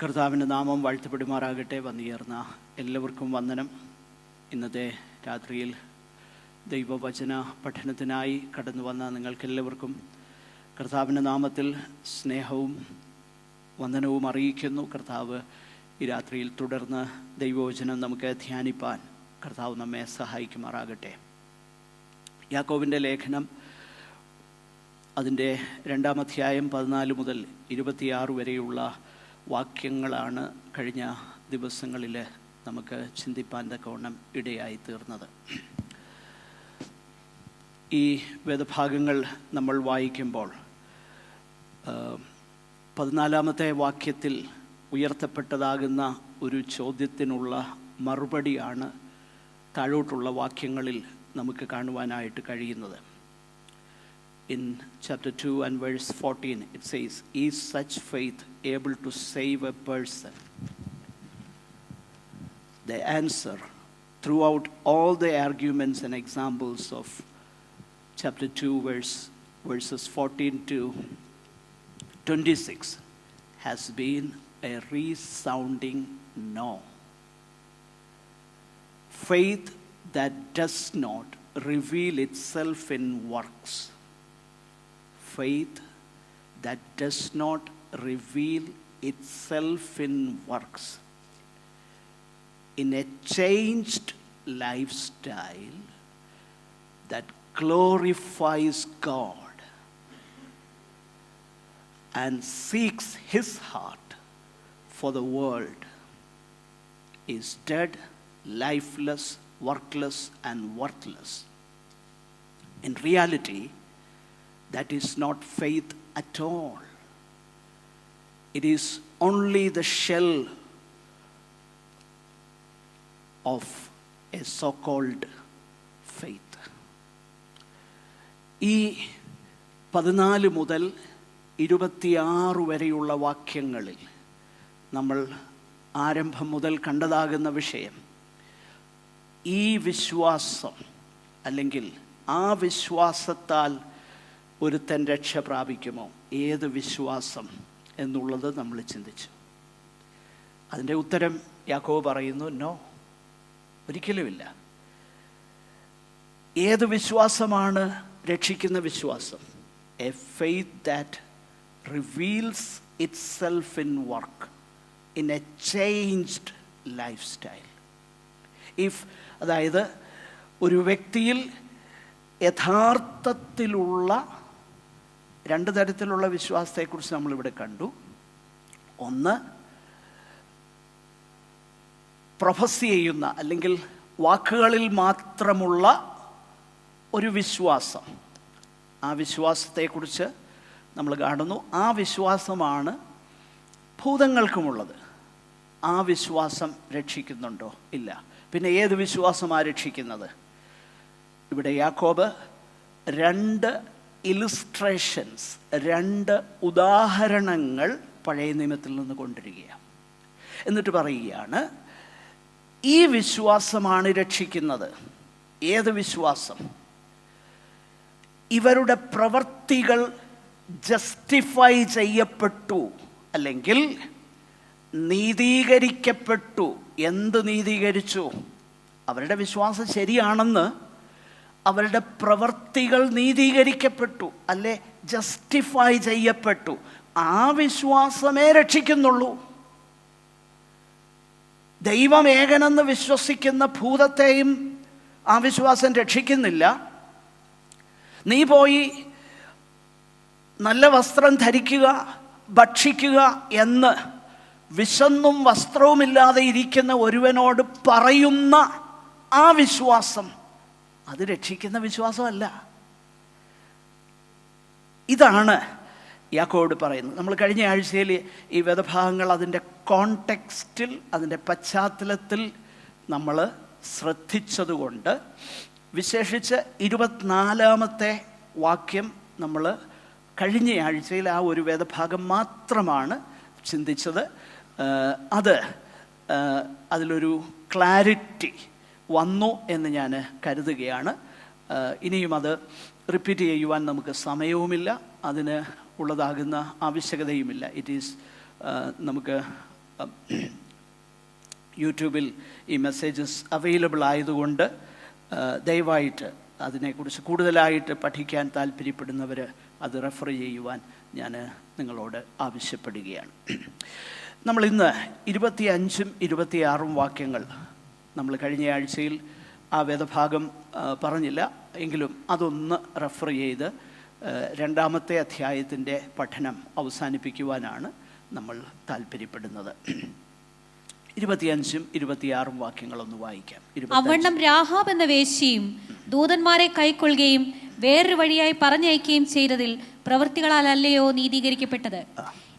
കർത്താവിൻ്റെ നാമം വാഴ്ത്തപ്പെടുമാറാകട്ടെ. വന്നുയർന്ന എല്ലാവർക്കും വന്ദനം. ഇന്നത്തെ രാത്രിയിൽ ദൈവവചന പഠനത്തിനായി കടന്നു വന്ന നിങ്ങൾക്കെല്ലാവർക്കും കർത്താവിൻ്റെ നാമത്തിൽ സ്നേഹവും വന്ദനവും അറിയിക്കുന്നു. കർത്താവ് ഈ രാത്രിയിൽ തുടർന്ന് ദൈവവചനം നമുക്ക് ധ്യാനിപ്പാൻ കർത്താവ് നമ്മെ സഹായിക്കുമാറാകട്ടെ. യാക്കോബിൻ്റെ ലേഖനം അതിൻ്റെ 2-ാം അധ്യായം 14 മുതൽ 26 വരെയുള്ള വാക്യങ്ങളാണ് കഴിഞ്ഞ ദിവസങ്ങളിൽ നമുക്ക് ചിന്തിപ്പാൻ തക്കവണ്ണം ഇടയായി തീർന്നത്. ഈ വേദഭാഗങ്ങൾ നമ്മൾ വായിക്കുമ്പോൾ 14-ാമത്തെ വാക്യത്തിൽ ഉയർത്തപ്പെട്ടതാകുന്ന ഒരു ചോദ്യത്തിനുള്ള മറുപടിയാണ് താഴോട്ടുള്ള വാക്യങ്ങളിൽ നമുക്ക് കാണുവാനായിട്ട് കഴിയുന്നത്. In chapter 2 and verse 14 it says, "Is such faith able to save a person?" The answer throughout all the arguments and examples of chapter 2 verses 14 to 26 has been a resounding no. Faith that does not reveal itself in works. Faith that does not reveal itself in works. In a changed lifestyle that glorifies God and seeks His heart for the world is dead, lifeless, workless, and worthless. In reality, that is not faith at all. It is only the shell of a so-called faith. ഈ 14 മുതൽ 26 വരെയുള്ള വാക്യങ്ങളിൽ നമ്മൾ ആരംഭം മുതൽ കണ്ടതാകുന്ന വിഷയം, ഈ വിശ്വാസം അല്ലെങ്കിൽ ആ വിശ്വാസത്താൽ ഒരുത്തൻ രക്ഷ പ്രാപിക്കുമോ? ഏത് വിശ്വാസം എന്നുള്ളത് നമ്മൾ ചിന്തിച്ചു. അതിൻ്റെ ഉത്തരം യാക്കോബ് പറയുന്നു, നോ, ഒരിക്കലുമില്ല. ഏത് വിശ്വാസമാണ് രക്ഷിക്കുന്ന വിശ്വാസം? A faith that reveals itself in work, in A changed life style. അതായത് ഒരു വ്യക്തിയിൽ യഥാർത്ഥത്തിലുള്ള 2 തരത്തിലുള്ള വിശ്വാസത്തെക്കുറിച്ച് നമ്മളിവിടെ കണ്ടു. ഒന്ന്, പ്രൊഫസ് ചെയ്യുന്ന അല്ലെങ്കിൽ വാക്കുകളിൽ മാത്രമുള്ള ഒരു വിശ്വാസം. ആ വിശ്വാസത്തെക്കുറിച്ച് നമ്മൾ കാണുന്നു. ആ വിശ്വാസമാണ് ഭൂതങ്ങൾക്കുമുള്ളത്. ആ വിശ്വാസം രക്ഷിക്കുന്നുണ്ടോ? ഇല്ല. പിന്നെ ഏത് വിശ്വാസമാണ് രക്ഷിക്കുന്നത്? ഇവിടെ യാക്കോബ് 2 ഇലുസ്ട്രേഷൻസ്, 2 ഉദാഹരണങ്ങൾ പഴയ നിയമത്തിൽ നിന്ന് കൊണ്ടുവരികയാണ്. എന്നിട്ട് പറയുകയാണ്, ഈ വിശ്വാസമാണ് രക്ഷിക്കുന്നത്. ഏത് വിശ്വാസം? ഇവരുടെ പ്രവൃത്തികൾ ജസ്റ്റിഫൈ ചെയ്യപ്പെട്ടു അല്ലെങ്കിൽ നീതീകരിക്കപ്പെട്ടു. എന്ത് നീതീകരിച്ചു? അവരുടെ വിശ്വാസം ശരിയാണെന്ന് അവരുടെ പ്രവൃത്തികൾ നീതീകരിക്കപ്പെട്ടു, അല്ലെ ജസ്റ്റിഫൈ ചെയ്യപ്പെട്ടു. ആ വിശ്വാസമേ രക്ഷിക്കുന്നുള്ളൂ. ദൈവം ഏകനെന്ന് വിശ്വസിക്കുന്ന ഭൂതത്തെയും ആ വിശ്വാസം രക്ഷിക്കുന്നില്ല. നീ പോയി നല്ല വസ്ത്രം ധരിക്കുക, ഭക്ഷിക്കുക എന്ന് വിശന്നും വസ്ത്രവുമില്ലാതെ ഇരിക്കുന്ന ഒരുവനോട് പറയുന്ന ആ വിശ്വാസം, അത് രക്ഷിക്കുന്ന വിശ്വാസമല്ല. ഇതാണ് യാക്കോബ് പറയുന്നത്. നമ്മൾ കഴിഞ്ഞ ആഴ്ചയിൽ ഈ വേദഭാഗങ്ങൾ അതിൻ്റെ കോണ്ടെക്സ്റ്റിൽ, അതിൻ്റെ പശ്ചാത്തലത്തിൽ നമ്മൾ ശ്രദ്ധിച്ചതുകൊണ്ട്, വിശേഷിച്ച് 24-ാമത്തെ വാക്യം നമ്മൾ കഴിഞ്ഞ ആഴ്ചയിൽ ആ ഒരു വേദഭാഗം മാത്രമാണ് ചിന്തിച്ചത്. അതിലൊരു ക്ലാരിറ്റി വന്നു എന്ന് ഞാൻ കരുതുകയാണ്. ഇനിയും അത് റിപ്പീറ്റ് ചെയ്യുവാൻ നമുക്ക് സമയവുമില്ല, അതിന് ഉള്ളതാകുന്ന ആവശ്യകതയുമില്ല. ഇറ്റ് ഈസ് നമുക്ക് യൂട്യൂബിൽ ഈ മെസ്സേജസ് അവൈലബിൾ ആയതുകൊണ്ട് ദയവായിട്ട് അതിനെക്കുറിച്ച് കൂടുതലായിട്ട് പഠിക്കാൻ താല്പര്യപ്പെടുന്നവർ അത് റെഫർ ചെയ്യുവാൻ ഞാൻ നിങ്ങളോട് ആവശ്യപ്പെടുകയാണ്. നമ്മൾ ഇന്ന് 25ഉം 26ഉം വാക്യങ്ങൾ നമ്മൾ കഴിഞ്ഞ ആഴ്ചയിൽ ആ വേദഭാഗം പറഞ്ഞില്ല എങ്കിലും അതൊന്ന് റെഫർ ചെയ്ത് 2ാമത്തെ അധ്യായത്തിൻ്റെ പഠനം അവസാനിപ്പിക്കുവാനാണ് നമ്മൾ താല്പര്യപ്പെടുന്നത്. 25ഉം 26ഉം വാക്യങ്ങളൊന്ന് വായിക്കാം. അവണ്ണം രാഹാബ് എന്ന വേശ്യയും ദൂതന്മാരെ കൈക്കൊള്ളുകയും വേറൊരു വഴിയായി പറഞ്ഞയക്കുകയും ചെയ്തതിൽ പ്രവൃത്തികളാൽ അല്ലയോ നീതീകരിക്കപ്പെട്ടത്?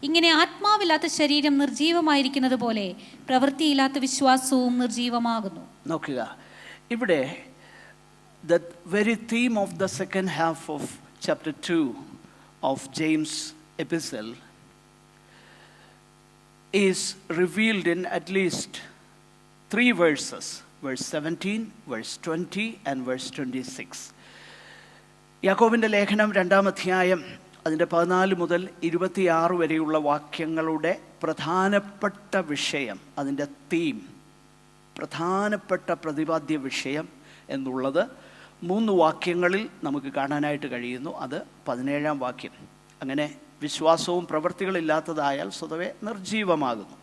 ഇങ്ങനെ ആത്മാവില്ലാത്ത ശരീരം നിർജീവമായിരിക്കുന്നത് പോലെ പ്രവൃത്തിയില്ലാത്ത വിശ്വാസവും നിർജീവമാകുന്നു. നോക്കുക, ഇവിടെ the very theme of the second half of chapter 2 of James epistle is revealed in at least 3 verses, verse 17, verse 20 and verse 26. യാക്കോബിൻ്റെ ലേഖനം 2ാം അധ്യായം അതിൻ്റെ 14 മുതൽ 26 വരെയുള്ള വാക്യങ്ങളുടെ പ്രധാനപ്പെട്ട വിഷയം, അതിൻ്റെ തീം, പ്രധാനപ്പെട്ട പ്രതിപാദ്യ വിഷയം എന്നുള്ളത് 3 വാക്യങ്ങളിൽ നമുക്ക് കാണാനായിട്ട് കഴിയുന്നു. അത് 17ാം വാക്യം. അങ്ങനെ വിശ്വാസവും പ്രവൃത്തികളില്ലാത്തതായാൽ സ്വതവേ നിർജീവമാകുന്നു.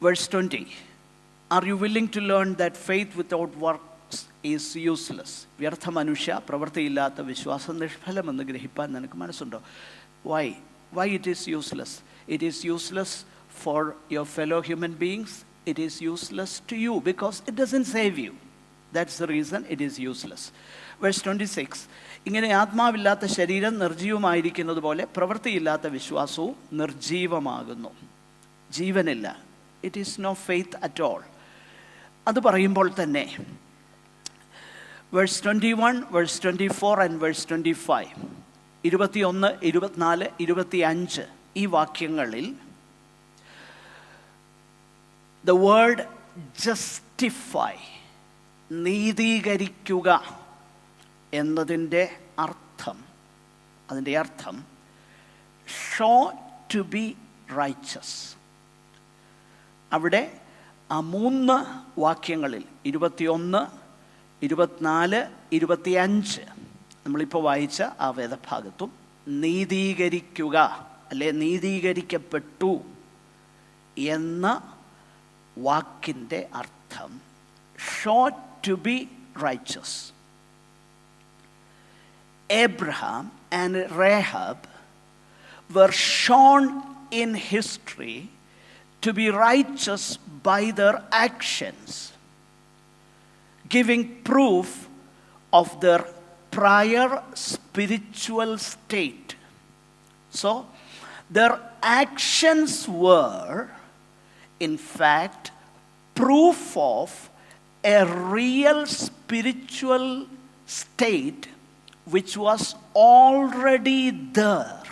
Verse 20, Are you willing to learn that faith without works is useless? വ്യർത്ഥ മനുഷ്യ, പ്രവൃത്തിയില്ലാത്ത വിശ്വാസം നിഷ്ഫലമെന്ന് ഗ്രഹിപ്പാൻ നിനക്ക് മനസ്സുണ്ടോ? Why it is useless? It is useless for your fellow human beings. It is useless to you because it doesn't save you. That's the reason it is useless. Verse 26, ഇങ്ങനെ ആത്മാവില്ലാത്ത ശരീരം നിർജീവമായിരിക്കുന്നത് പോലെ പ്രവൃത്തിയില്ലാത്ത വിശ്വാസവും നിർജീവമാകുന്നു. ജീവനില്ല. It is no faith at all. അത് പറയുമ്പോൾ തന്നെ വേഴ്സ് 21, വേഴ്സ് 24 ആൻഡ് വേഴ്സ് 25, 21, 24, 25 ഈ വാക്യങ്ങളിൽ the word justify, നീതീകരിക്കുക എന്നതിൻ്റെ അർത്ഥം, ഷോ ടു ബി റൈച്ചസ്. അവിടെ ആ 3 വാക്യങ്ങളിൽ 21, 24, 25 നമ്മളിപ്പോൾ വായിച്ച ആ വേദഭാഗത്തും നീതീകരിക്കുക അല്ലെ നീതീകരിക്കപ്പെട്ടു എന്ന വാക്കിൻ്റെ അർത്ഥം show to be righteous. Abraham and Rahab were shown in history to be righteous by their actions, giving proof of their prior spiritual state. So, their actions were, in fact, proof of a real spiritual state which was already there.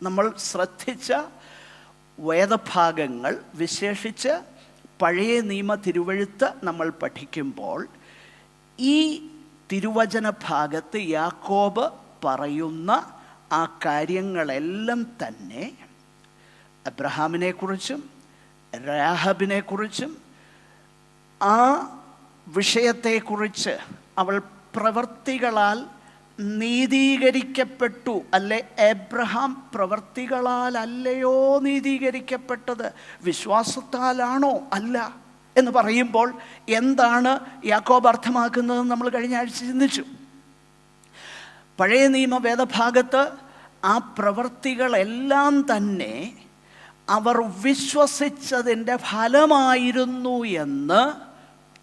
നമ്മൾ ശ്രദ്ധിച്ച വേദഭാഗങ്ങൾ, വിശേഷിച്ച് പഴയ നിയമ തിരുവെഴുത്ത് നമ്മൾ പഠിക്കുമ്പോൾ ഈ തിരുവചന ഭാഗത്ത് യാക്കോബ് പറയുന്ന ആ കാര്യങ്ങളെല്ലാം തന്നെ അബ്രഹാമിനെക്കുറിച്ചും രാഹാബിനെക്കുറിച്ചും ആ വിഷയത്തെക്കുറിച്ച് അവൾ പ്രവൃത്തികളാൽ നീതീകരിക്കപ്പെട്ടു അല്ലെ, എബ്രഹാം പ്രവൃത്തികളാൽ അല്ലയോ നീതീകരിക്കപ്പെട്ടത്, വിശ്വാസത്താലാണോ അല്ല എന്ന് പറയുമ്പോൾ എന്താണ് യാക്കോബ് അർത്ഥമാക്കുന്നതെന്ന് നമ്മൾ കഴിഞ്ഞ ആഴ്ച ചിന്തിച്ചു. പഴയ നിയമ വേദഭാഗത്ത് ആ പ്രവൃത്തികളെല്ലാം തന്നെ അവർ വിശ്വസിച്ചതിൻ്റെ ഫലമായിരുന്നു എന്ന്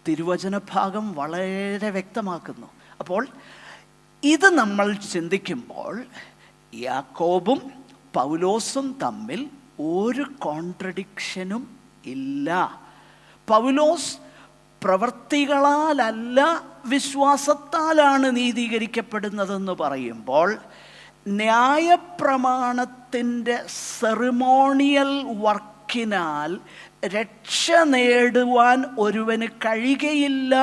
തിരുവചന ഭാഗം വളരെ വ്യക്തമാക്കുന്നു. അപ്പോൾ ഇത് നമ്മൾ ചിന്തിക്കുമ്പോൾ യാക്കോബും പൗലോസും തമ്മിൽ ഒരു കോൺട്രഡിക്ഷനും ഇല്ല. പൗലോസ് പ്രവൃത്തികളാലല്ല വിശ്വാസത്താലാണ് നീതീകരിക്കപ്പെടുന്നതെന്ന് പറയുമ്പോൾ ന്യായപ്രമാണത്തിൻ്റെ സെറിമോണിയൽ വർക്കിനാൽ രക്ഷ നേടുവാൻ ഒരുവന് കഴിയുകയില്ല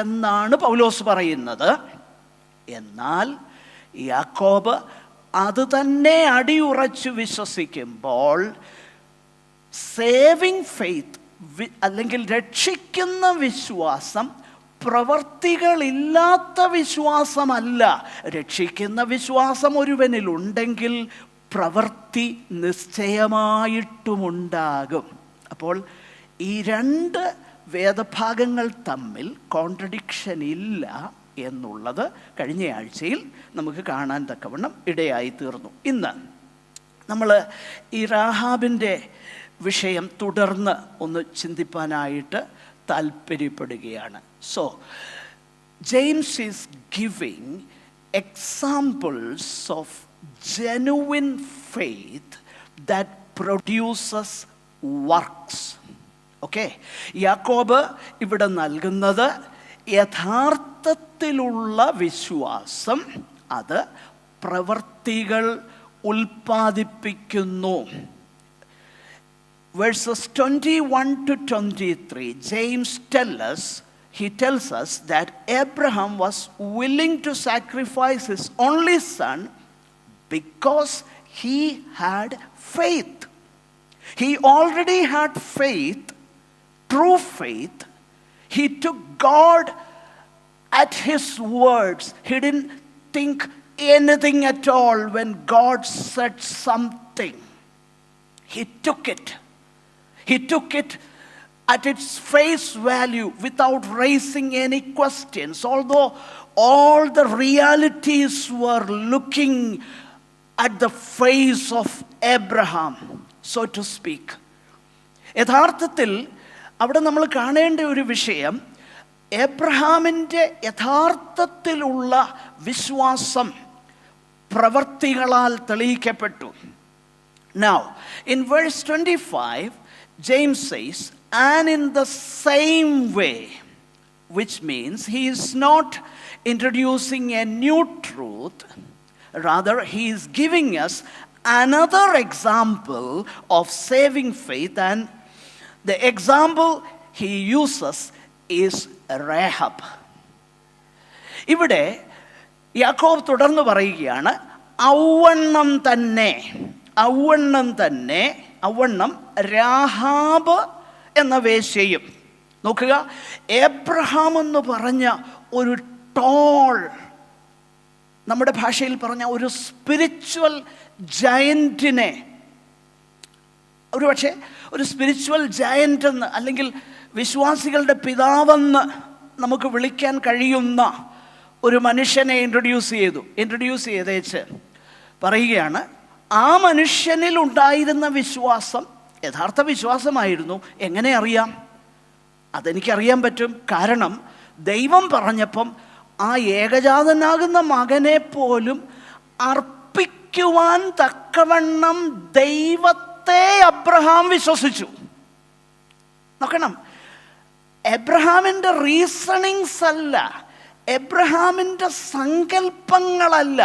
എന്നാണ് പൗലോസ് പറയുന്നത്. എന്നാൽ യാക്കോബ് അത് തന്നെ അടിയുറച്ചു വിശ്വസിക്കുമ്പോൾ സേവിങ് ഫെയ്ത്ത് അല്ലെങ്കിൽ രക്ഷിക്കുന്ന വിശ്വാസം പ്രവർത്തികളില്ലാത്ത വിശ്വാസമല്ല. രക്ഷിക്കുന്ന വിശ്വാസം ഒരുവനിലുണ്ടെങ്കിൽ പ്രവൃത്തി നിശ്ചയമായിട്ടുമുണ്ടാകും. അപ്പോൾ ഈ രണ്ട് വേദഭാഗങ്ങൾ തമ്മിൽ കോൺട്രഡിക്ഷൻ ഇല്ല എന്നുള്ളത് കഴിഞ്ഞ ആഴ്ചയിൽ നമുക്ക് കാണാൻ തക്കവണ്ണം ഇടയായി തീർന്നു. ഇന്ന് നമ്മൾ ഈ രാഹാബിൻ്റെ വിഷയം തുടർന്ന് ഒന്ന് ചിന്തിപ്പാനായിട്ട് താല്പര്യപ്പെടുകയാണ്. So James is giving examples of genuine faith that produces works. Okay, യാക്കോബ് ഇവിടെ നൽകുന്നത് യഥാർത്ഥത്തിലുള്ള വിശ്വാസം, അത് പ്രവൃത്തികൾ ഉൽപ്പാദിപ്പിക്കുന്നു. Verses 21 to 23, James tells us that Abraham was willing to sacrifice his only son because he had faith. He already had faith, true faith. He took God at his words. He didn't think anything at all when God said something. He took it. He took it at its face value without raising any questions, although all the realities were looking at the face of Abraham, so to speak. യഥാർത്ഥത്തിൽ അവിടെ നമ്മൾ കാണേണ്ട ഒരു വിഷയം, എബ്രഹാമിൻ്റെ യഥാർത്ഥത്തിലുള്ള വിശ്വാസം പ്രവർത്തികളാൽ തെളിയിക്കപ്പെട്ടു. Now, in verse 25, James says, and in the same way, which means he is not introducing a new truth. Rather, he is giving us another example of saving faith, and the example he uses is Rahab. ഇവിടെ യാക്കോബ് തുടർന്ന് പറയുകയാണ്, ഔവണ്ണം Rahab എന്ന വേശ്യയും. നോക്കുക, Abraham എന്ന് പറഞ്ഞ ഒരു toll, നമ്മുടെ ഭാഷയിൽ പറഞ്ഞ ഒരു സ്പിരിച്വൽ ജയൻറ്റിനെ, ഒരുപക്ഷെ ഒരു സ്പിരിച്വൽ ജയൻ്റ് എന്ന് അല്ലെങ്കിൽ വിശ്വാസികളുടെ പിതാവെന്ന് നമുക്ക് വിളിക്കാൻ കഴിയുന്ന ഒരു മനുഷ്യനെ ഇൻട്രൊഡ്യൂസ് ചെയ്തേച്ച് പറയുകയാണ്, ആ മനുഷ്യനിൽ ഉണ്ടായിരുന്ന വിശ്വാസം യഥാർത്ഥ വിശ്വാസമായിരുന്നു. എങ്ങനെ അറിയാം? അതെനിക്കറിയാൻ പറ്റും. കാരണം ദൈവം പറഞ്ഞപ്പം ആ ഏകജാതനാകുന്ന മകനെ പോലും അർപ്പിക്കുവാൻ തക്കവണ്ണം ദൈവത്തെ അബ്രഹാം വിശ്വസിച്ചു. നോക്കണം, എബ്രഹാമിൻ്റെ റീസണിങ്സ് അല്ല, എബ്രഹാമിൻ്റെ സങ്കല്പങ്ങളല്ല.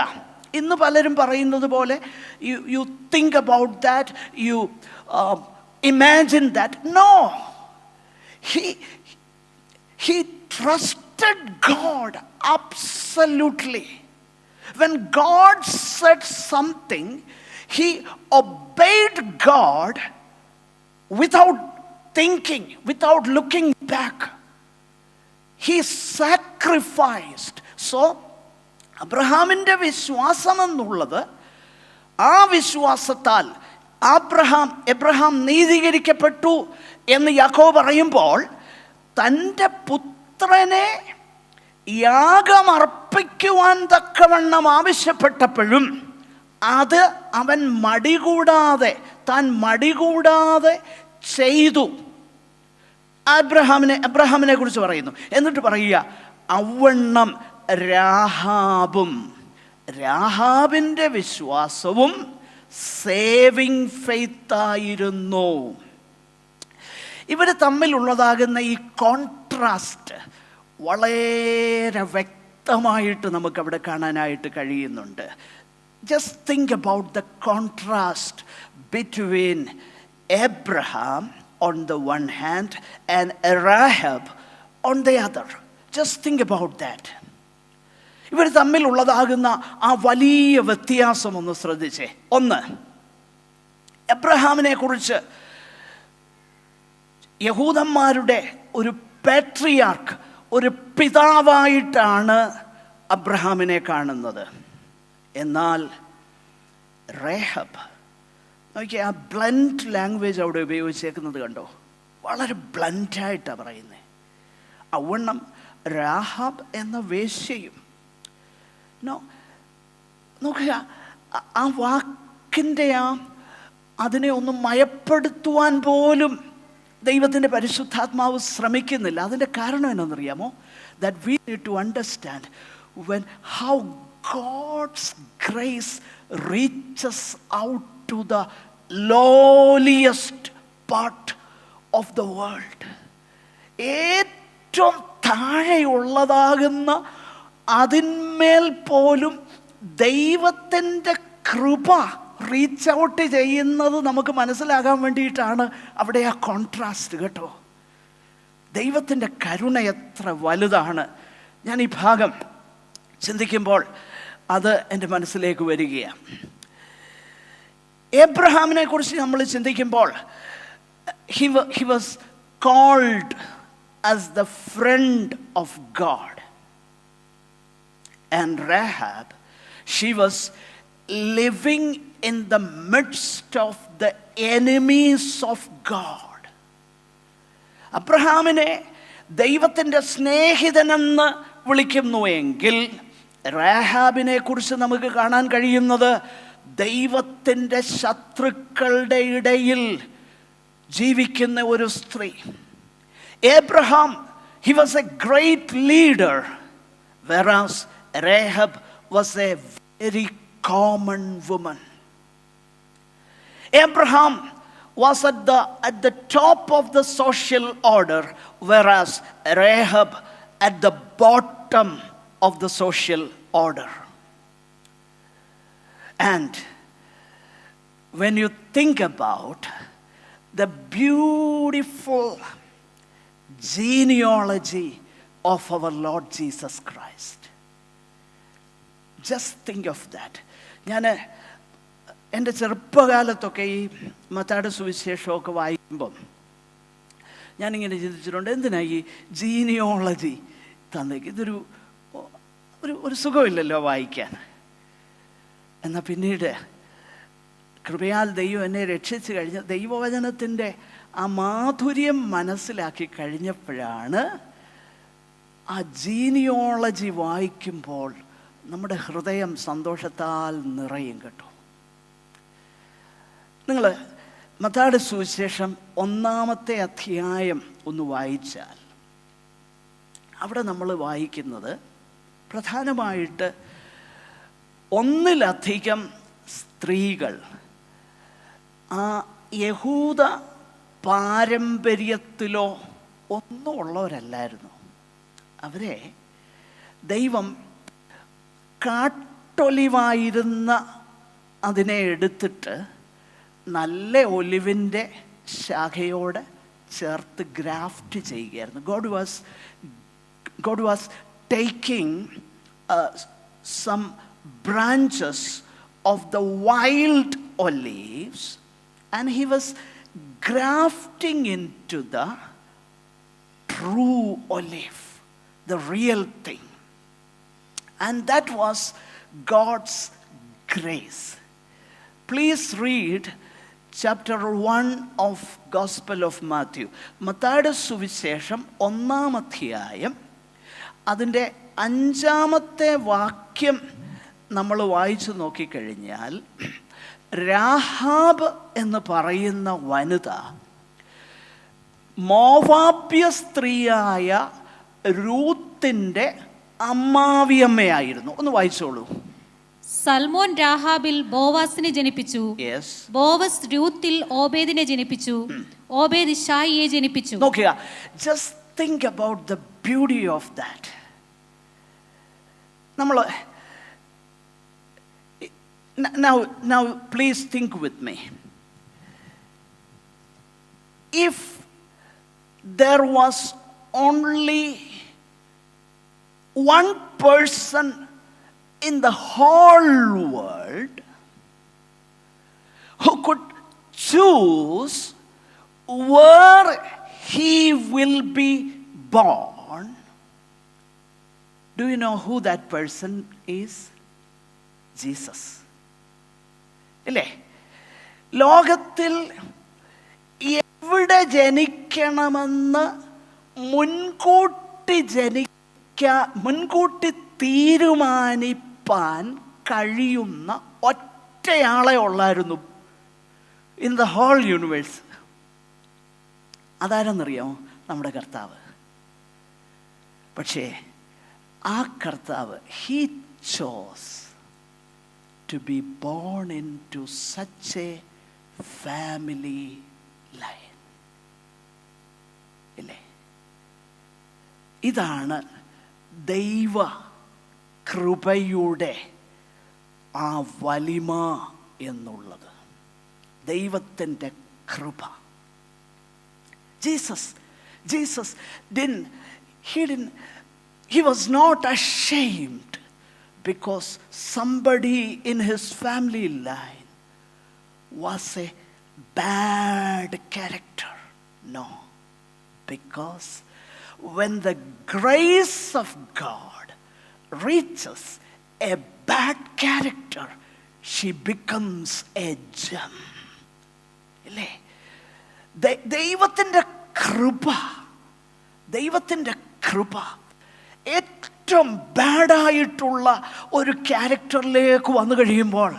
ഇന്ന് പലരും പറയുന്നത് പോലെ you think about that, you imagine that. No, he trusted God absolutely. When God said something, he obeyed God without thinking, without looking back. He sacrificed. So അബ്രഹാമിൻ്റെ വിശ്വാസം എന്നുള്ളത്, ആ വിശ്വാസത്താൽ എബ്രഹാം നീതീകരിക്കപ്പെട്ടു എന്ന് യാക്കോബ് പറയുമ്പോൾ, തൻ്റെ പുത്രനെ യാഗമർപ്പിക്കുവാൻ തക്കവണ്ണം ആവശ്യപ്പെട്ടപ്പോഴും അത് അവൻ താൻ മടികൂടാതെ ചെയ്തു. അബ്രഹാമിനെ കുറിച്ച് പറയുന്നു. എന്നിട്ട് പറയുക, ഔവണ്ണം രാഹാബിൻ്റെ വിശ്വാസവും സേവിങ് ഫെയ്ത്തായിരുന്നു. ഇവർ തമ്മിലുള്ളതാകുന്ന ഈ കോൺട്രാസ്റ്റ് വളരെ വ്യക്തമായിട്ട് നമുക്കവിടെ കാണാനായിട്ട് കഴിയുന്നുണ്ട്. Just think about the contrast between Abraham on the one hand and Rahab on the other. Just think about that. ഇവർ തമ്മിലുള്ളതാകുന്ന ആ വലിയ വ്യത്യാസം ഒന്ന് ശ്രദ്ധിച്ചേ. ഒന്ന്, എബ്രഹാമിനെ കുറിച്ച് യഹൂദന്മാരുടെ ഒരു പാട്രിയാർക്ക്, ഒരു പിതാവായിട്ടാണ് അബ്രഹാമിനെ കാണുന്നത്. എന്നാൽ റേഹബ്, നോക്കിയാൽ ആ ബ്ലൻഡ് ലാംഗ്വേജ് അവിടെ ഉപയോഗിച്ചേക്കുന്നത് കണ്ടോ? വളരെ ബ്ലൻഡായിട്ടാണ് പറയുന്നത്. അവണ്ണം രാഹാബ് എന്ന വേശ്യയും, നോക്കുക, ആ വാക്കിൻ്റെ അതിനെ ഒന്ന് മയപ്പെടുത്തുവാൻ പോലും ദൈവത്തിൻ്റെ പരിശുദ്ധാത്മാവ് ശ്രമിക്കുന്നില്ല. അതിൻ്റെ കാരണം എന്നറിയാമോ? That we need to understand when how God's grace reaches out to the lowliest part of the world. ഏറ്റവും താഴെയുള്ളതാകുന്ന അതിന്മേൽ പോലും ദൈവത്തിൻ്റെ കൃപ റീച്ച് ഔട്ട് ചെയ്യുന്നത് നമുക്ക് മനസ്സിലാകാൻ വേണ്ടിയിട്ടാണ് അവിടെ ആ കോൺട്രാസ്റ്റ് കേട്ടോ. ദൈവത്തിൻ്റെ കരുണ എത്ര വലുതാണ്. ഞാൻ ഈ ഭാഗം ചിന്തിക്കുമ്പോൾ അത് എൻ്റെ മനസ്സിലേക്ക് വരികയാണ്. എബ്രഹാമിനെ കുറിച്ച് നമ്മൾ ചിന്തിക്കുമ്പോൾ he was called as the friend of God. And Rahab, she was living in the midst of the enemies of God. അബ്രഹാമിനെ ദൈവത്തിൻ്റെ സ്നേഹിതനെന്ന് വിളിക്കുന്നുവെങ്കിൽ രാഹാബിനെ കുറിച്ച് നമുക്ക് കാണാൻ കഴിയുന്നത് ദൈവത്തിൻ്റെ ശത്രുക്കളുടെ ഇടയിൽ ജീവിക്കുന്ന ഒരു സ്ത്രീ. Abraham, he was a great leader, whereas Rahab was a very common woman. Abraham was at the top of the social order, whereas Rahab at the bottom of the social order. And when you think about the beautiful genealogy of our Lord Jesus Christ, just think of that. ഞാൻ എൻ്റെ ചെറുപ്പകാലത്തൊക്കെ ഈ മത്തായിയുടെ സുവിശേഷമൊക്കെ വായിക്കുമ്പം ഞാനിങ്ങനെ ചിന്തിച്ചിട്ടുണ്ട്, എന്തിനാ ഈ genealogy തന്നേക്ക്? ഇതൊരു ഒരു സുഖമില്ലല്ലോ വായിക്കാൻ. എന്നാൽ പിന്നീട് കൃപയാൽ ദൈവം എന്നെ രക്ഷിച്ചു കഴിഞ്ഞ് ദൈവവചനത്തിൻ്റെ ആ മാധുര്യം മനസ്സിലാക്കി കഴിഞ്ഞപ്പോഴാണ് ആ ജീനിയോളജി വായിക്കുമ്പോൾ നമ്മുടെ ഹൃദയം സന്തോഷത്താൽ നിറയും കേട്ടോ. നിങ്ങൾ മത്തായിയുടെ സുവിശേഷം 1-ാമത്തെ അധ്യായം ഒന്ന് വായിച്ചാൽ അവിടെ നമ്മൾ വായിക്കുന്നത് പ്രധാനമായിട്ട് 1-ലധികം സ്ത്രീകൾ ആ യഹൂദ പാരമ്പര്യത്തിലോ ഒന്നും ഉള്ളവരല്ലായിരുന്നു. അവരെ ദൈവം കാട്ടൊലിവായിരുന്ന അതിനെ എടുത്തിട്ട് നല്ല ഒലിവിൻ്റെ ശാഖയോടെ ചേർത്ത് ഗ്രാഫ്റ്റ് ചെയ്യുകയായിരുന്നു. God was taking some branches of the wild olives and he was grafting into the true olive, the real thing. And that was God's grace. Please read chapter 1 of Gospel of Matthew. മത്തായിയുടെ സുവിശേഷം 1-ാം അധ്യായം അതിൻ്റെ 5-ാമത്തെ വാക്യം നമ്മൾ വായിച്ചു നോക്കിക്കഴിഞ്ഞാൽ Rahab എന്ന് പറയുന്ന വനിത മോവാബ്യ സ്ത്രീയായ രൂത്തിൻ്റെ അമ്മാവിയമ്മയായിരുന്നു. ഒന്ന് വായിച്ചോളൂ. സൽമോൻ രാഹാബിൽ ബോവാസിനെ ജനിപ്പിച്ചു. ബോവസ് രൂത്തിൽ ഓബേദിനെ ജനിപ്പിച്ചു. ഓബേദ് ഇശായിയെ ജനിപ്പിച്ചു. നോക്കുക, just think about the beauty of that. നമ്മൾ now please think with me. If there was only one person in the whole world who could choose where he will be born. Do you know who that person is? Jesus. ഇല്ലേ? ലോകത്തിൽ എവിടെ ജനിക്കണമെന്ന് മുൻകൂട്ടി തീരുമാനിപ്പാൻ കഴിയുന്ന ഒറ്റയാളെ ഉള്ളായിരുന്നു in the whole universe. അതാരെന്നറിയാമോ? നമ്മുടെ കർത്താവ്. പക്ഷേ ആ കർത്താവ്, he chose to be born into such a family line. ഇല്ലേ? ഇതാണ് ദൈവ കൃപയുടെ ആ വലിമ എന്നുള്ളത്. ദൈവത്തിൻ്റെ കൃപ. Jesus he was not ashamed because somebody in his family line was a bad character. No, because when the grace of God reaches a bad character, she becomes a gem. ഇല്ലേ? ദൈവത്തിൻ്റെ കൃപ ഏറ്റവും ബാഡായിട്ടുള്ള ഒരു ക്യാരക്ടറിലേക്ക് വന്നു കഴിയുമ്പോൾ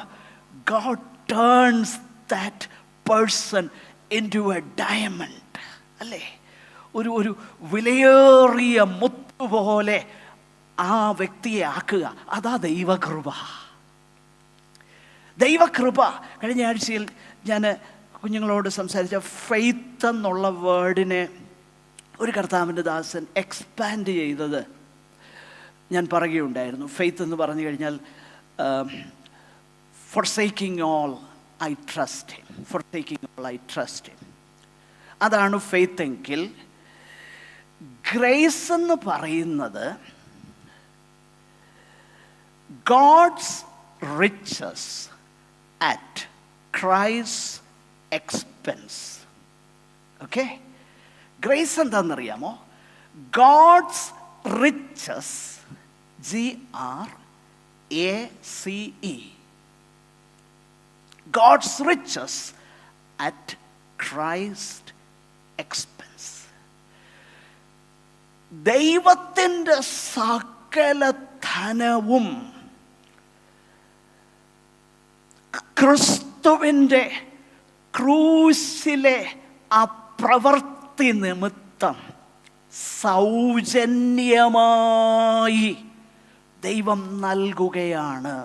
God turns that person into a diamond. അല്ലേ? ഒരു വിലയേറിയ മുത്തുപോലെ ആ വ്യക്തിയെ ആക്കുക. അതാ ദൈവകൃപ. കഴിഞ്ഞ ആഴ്ചയിൽ ഞാൻ കുഞ്ഞുങ്ങളോട് സംസാരിച്ച ഫെയ്ത്ത് എന്നുള്ള വേർഡിനെ ഒരു കർത്താവിൻ്റെ ദാസൻ എക്സ്പാൻഡ് ചെയ്തത് ഞാൻ പറയുകയുണ്ടായിരുന്നു. ഫെയ്ത്ത് എന്ന് പറഞ്ഞു കഴിഞ്ഞാൽ forsaking all I trust him. അതാണ് ഫെയ്ത്ത് എങ്കിൽ, ഗ്രേസ് എന്ന് പറയുന്നത് God's riches at Christ's expense. Okay? Grace എന്താണെന്നറിയാമോ? God's riches, GRACE, God's riches at Christ's expense. ദൈവത്തിൻ്റെ സകല ധനവും ക്രിസ്തുവിൻ്റെ ക്രൂശിലെ ആ പ്രവൃത്തി നിമിത്തം സൗജന്യമായി ദൈവം നൽകുകയാണ്.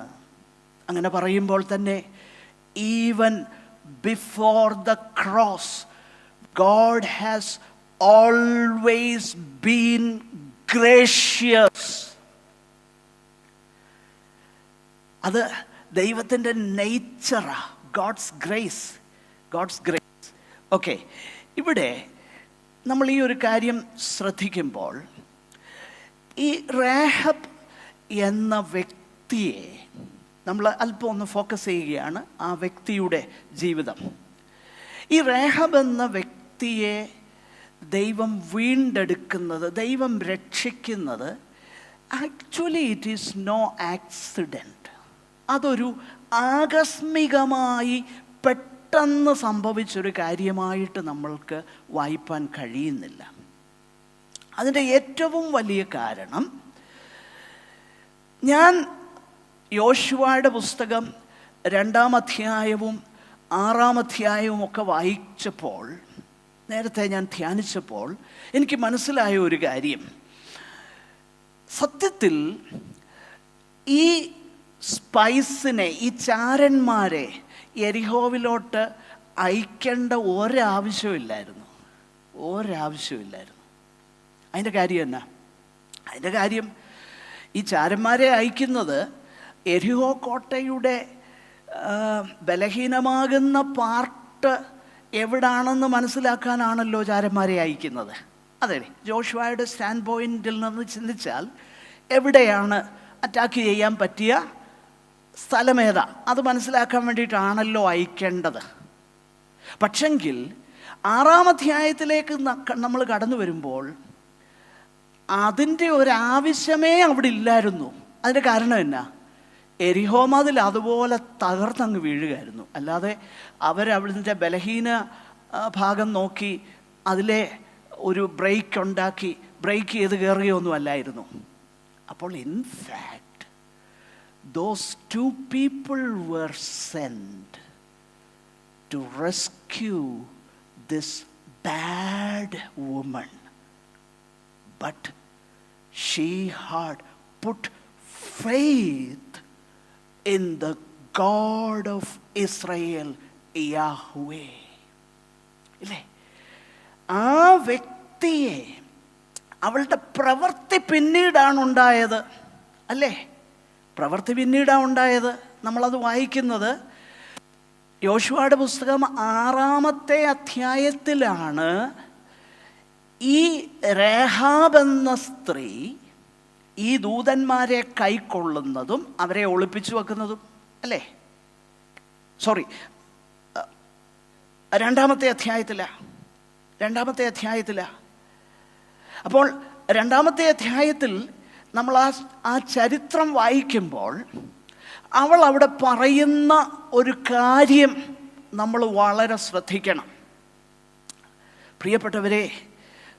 അങ്ങനെ പറയുമ്പോൾ തന്നെ even before the cross, God has always been gracious. അത് ദൈവത്തിൻ്റെ നേച്ചറാ. God's grace. ഓക്കെ, ഇവിടെ നമ്മൾ ഈ ഒരു കാര്യം ശ്രദ്ധിക്കുമ്പോൾ, ഈ രാഹബ് എന്ന വ്യക്തിയെ നമ്മൾ അല്പം ഒന്ന് ഫോക്കസ് ചെയ്യുകയാണ്, ആ വ്യക്തിയുടെ ജീവിതം. ഈ രാഹബ് എന്ന വ്യക്തിയെ ദൈവം വീണ്ടെടുക്കുന്നത്, ദൈവം രക്ഷിക്കുന്നത്, actually it is no accident. അതൊരു ആകസ്മികമായി പെട്ടെന്ന് സംഭവിച്ചൊരു കാര്യമായിട്ട് നമ്മൾക്ക് വായിപ്പാൻ കഴിയുന്നില്ല. അതിൻ്റെ ഏറ്റവും വലിയ കാരണം, ഞാൻ യോശുവയുടെ പുസ്തകം 2-ാം അധ്യായവും 6-ാം അധ്യായവും ഒക്കെ വായിച്ചപ്പോൾ, നേരത്തെ ഞാൻ ധ്യാനിച്ചപ്പോൾ എനിക്ക് മനസ്സിലായ ഒരു കാര്യം, സത്യത്തിൽ ഈ സ്പൈസിനെ, ഈ ചാരന്മാരെ യെരിഹോവിലോട്ട് അയക്കേണ്ട ഒരാവശ്യമില്ലായിരുന്നു. അതിൻ്റെ കാര്യം എന്നാ? അതിൻ്റെ കാര്യം, ഈ ചാരന്മാരെ അയക്കുന്നത് യെരിഹോ കോട്ടയുടെ ബലഹീനമാകുന്ന പാർട്ട് എവിടാണെന്ന് മനസ്സിലാക്കാനാണല്ലോ ചാരന്മാരെ അയക്കുന്നത്. അതെ, ജോഷുവയുടെ സ്റ്റാൻഡ് പോയിന്റിൽ നിന്ന് ചിന്തിച്ചാൽ എവിടെയാണ് അറ്റാക്ക് ചെയ്യാൻ പറ്റിയ സ്ഥലമേതാ അത് മനസ്സിലാക്കാൻ വേണ്ടിയിട്ടാണല്ലോ അയക്കേണ്ടത്. പക്ഷെങ്കിൽ 6-ാം അധ്യായത്തിലേക്ക് നമ്മൾ കടന്നു വരുമ്പോൾ അതിൻ്റെ ഒരാവശ്യമേ അവിടെ ഇല്ലായിരുന്നു. അതിൻ്റെ കാരണം എന്നാ? എരിഹോ മതിൽ അതുപോലെ തകർന്നങ്ങ് വീഴുകയായിരുന്നു. അല്ലാതെ അവരവിടുത്തെ ബലഹീന ഭാഗം നോക്കി അതിലെ ഒരു ബ്രേക്ക് ഉണ്ടാക്കി ബ്രേക്ക് ചെയ്ത് കയറുകയൊന്നും അല്ലായിരുന്നു. അപ്പോൾ in fact those 2 people were sent to rescue this bad woman, but she had put faith in the God of Israel, Yahweh. ഇല്ലേ? ആ വ്യക്തിയെ, അവളുടെ പ്രവൃത്തി പിന്നീടാണ് ഉണ്ടായത് അല്ലേ? പ്രവൃത്തി പിന്നീടാണ് ഉണ്ടായത്. നമ്മളത് വായിക്കുന്നത് യോശുവയുടെ പുസ്തകം 6-ാമത്തെ അധ്യായത്തിലാണ്. ഈ രേഹാബ് എന്ന സ്ത്രീ ഈ ദൂതന്മാരെ കൈക്കൊള്ളുന്നതും അവരെ ഒളിപ്പിച്ചു വെക്കുന്നതും അല്ലേ? സോറി, 2-ാമത്തെ അധ്യായത്തില. അപ്പോൾ 2-ാമത്തെ അധ്യായത്തിൽ നമ്മൾ ആ ചരിത്രം വായിക്കുമ്പോൾ അവൾ അവിടെ പറയുന്ന ഒരു കാര്യം നമ്മൾ വളരെ ശ്രദ്ധിക്കണം. പ്രിയപ്പെട്ടവരെ,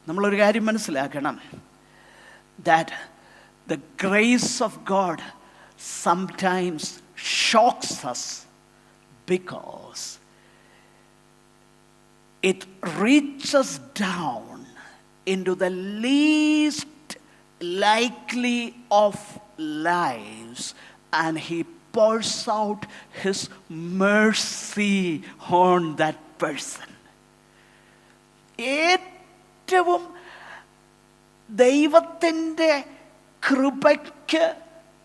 നമ്മളൊരു കാര്യം മനസ്സിലാക്കണം. That the grace of God sometimes shocks us because it reaches down into the least likely of lives and he pours out his mercy on that person. ഏറ്റവും ദൈവത്തിൻ്റെ കൃപയ്ക്ക്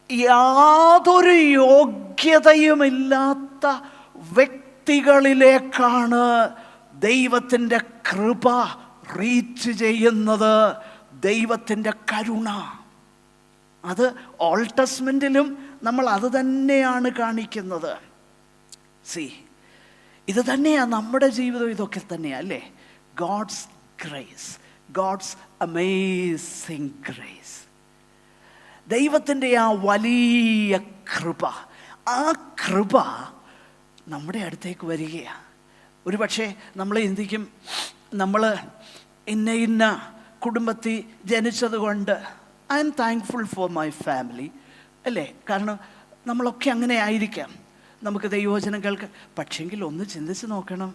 യാതൊരു യോഗ്യതയുമില്ലാത്ത വ്യക്തികളിലേക്കാണ് ദൈവത്തിൻ്റെ കൃപ റീച്ച് ചെയ്യുന്നത്. ദൈവത്തിൻ്റെ കരുണ അത് ഓൾഡ് ടെസ്റ്റ്മെന്റിലും നമ്മൾ അത് തന്നെയാണ് കാണിക്കുന്നത്. ഇത് തന്നെയാണ് നമ്മുടെ ജീവിതം. ഇതൊക്കെ തന്നെയാണ് അല്ലേ? God's grace, God's amazing grace, ദൈവത്തിൻ്റെ ആ വലിയ കൃപ. ആ കൃപ നമ്മുടെ അടുത്തേക്ക് വരികയാണ്. ഒരു പക്ഷേ നമ്മൾ ചിന്തിക്കും, നമ്മൾ ഇന്ന കുടുംബത്തിൽ ജനിച്ചത് കൊണ്ട് I M thankful for my family അല്ലേ? കാരണം നമ്മളൊക്കെ അങ്ങനെ ആയിരിക്കാം, നമുക്ക് ദൈവവചനം കേൾക്കാം. പക്ഷെങ്കിൽ ഒന്ന് ചിന്തിച്ച് നോക്കണം,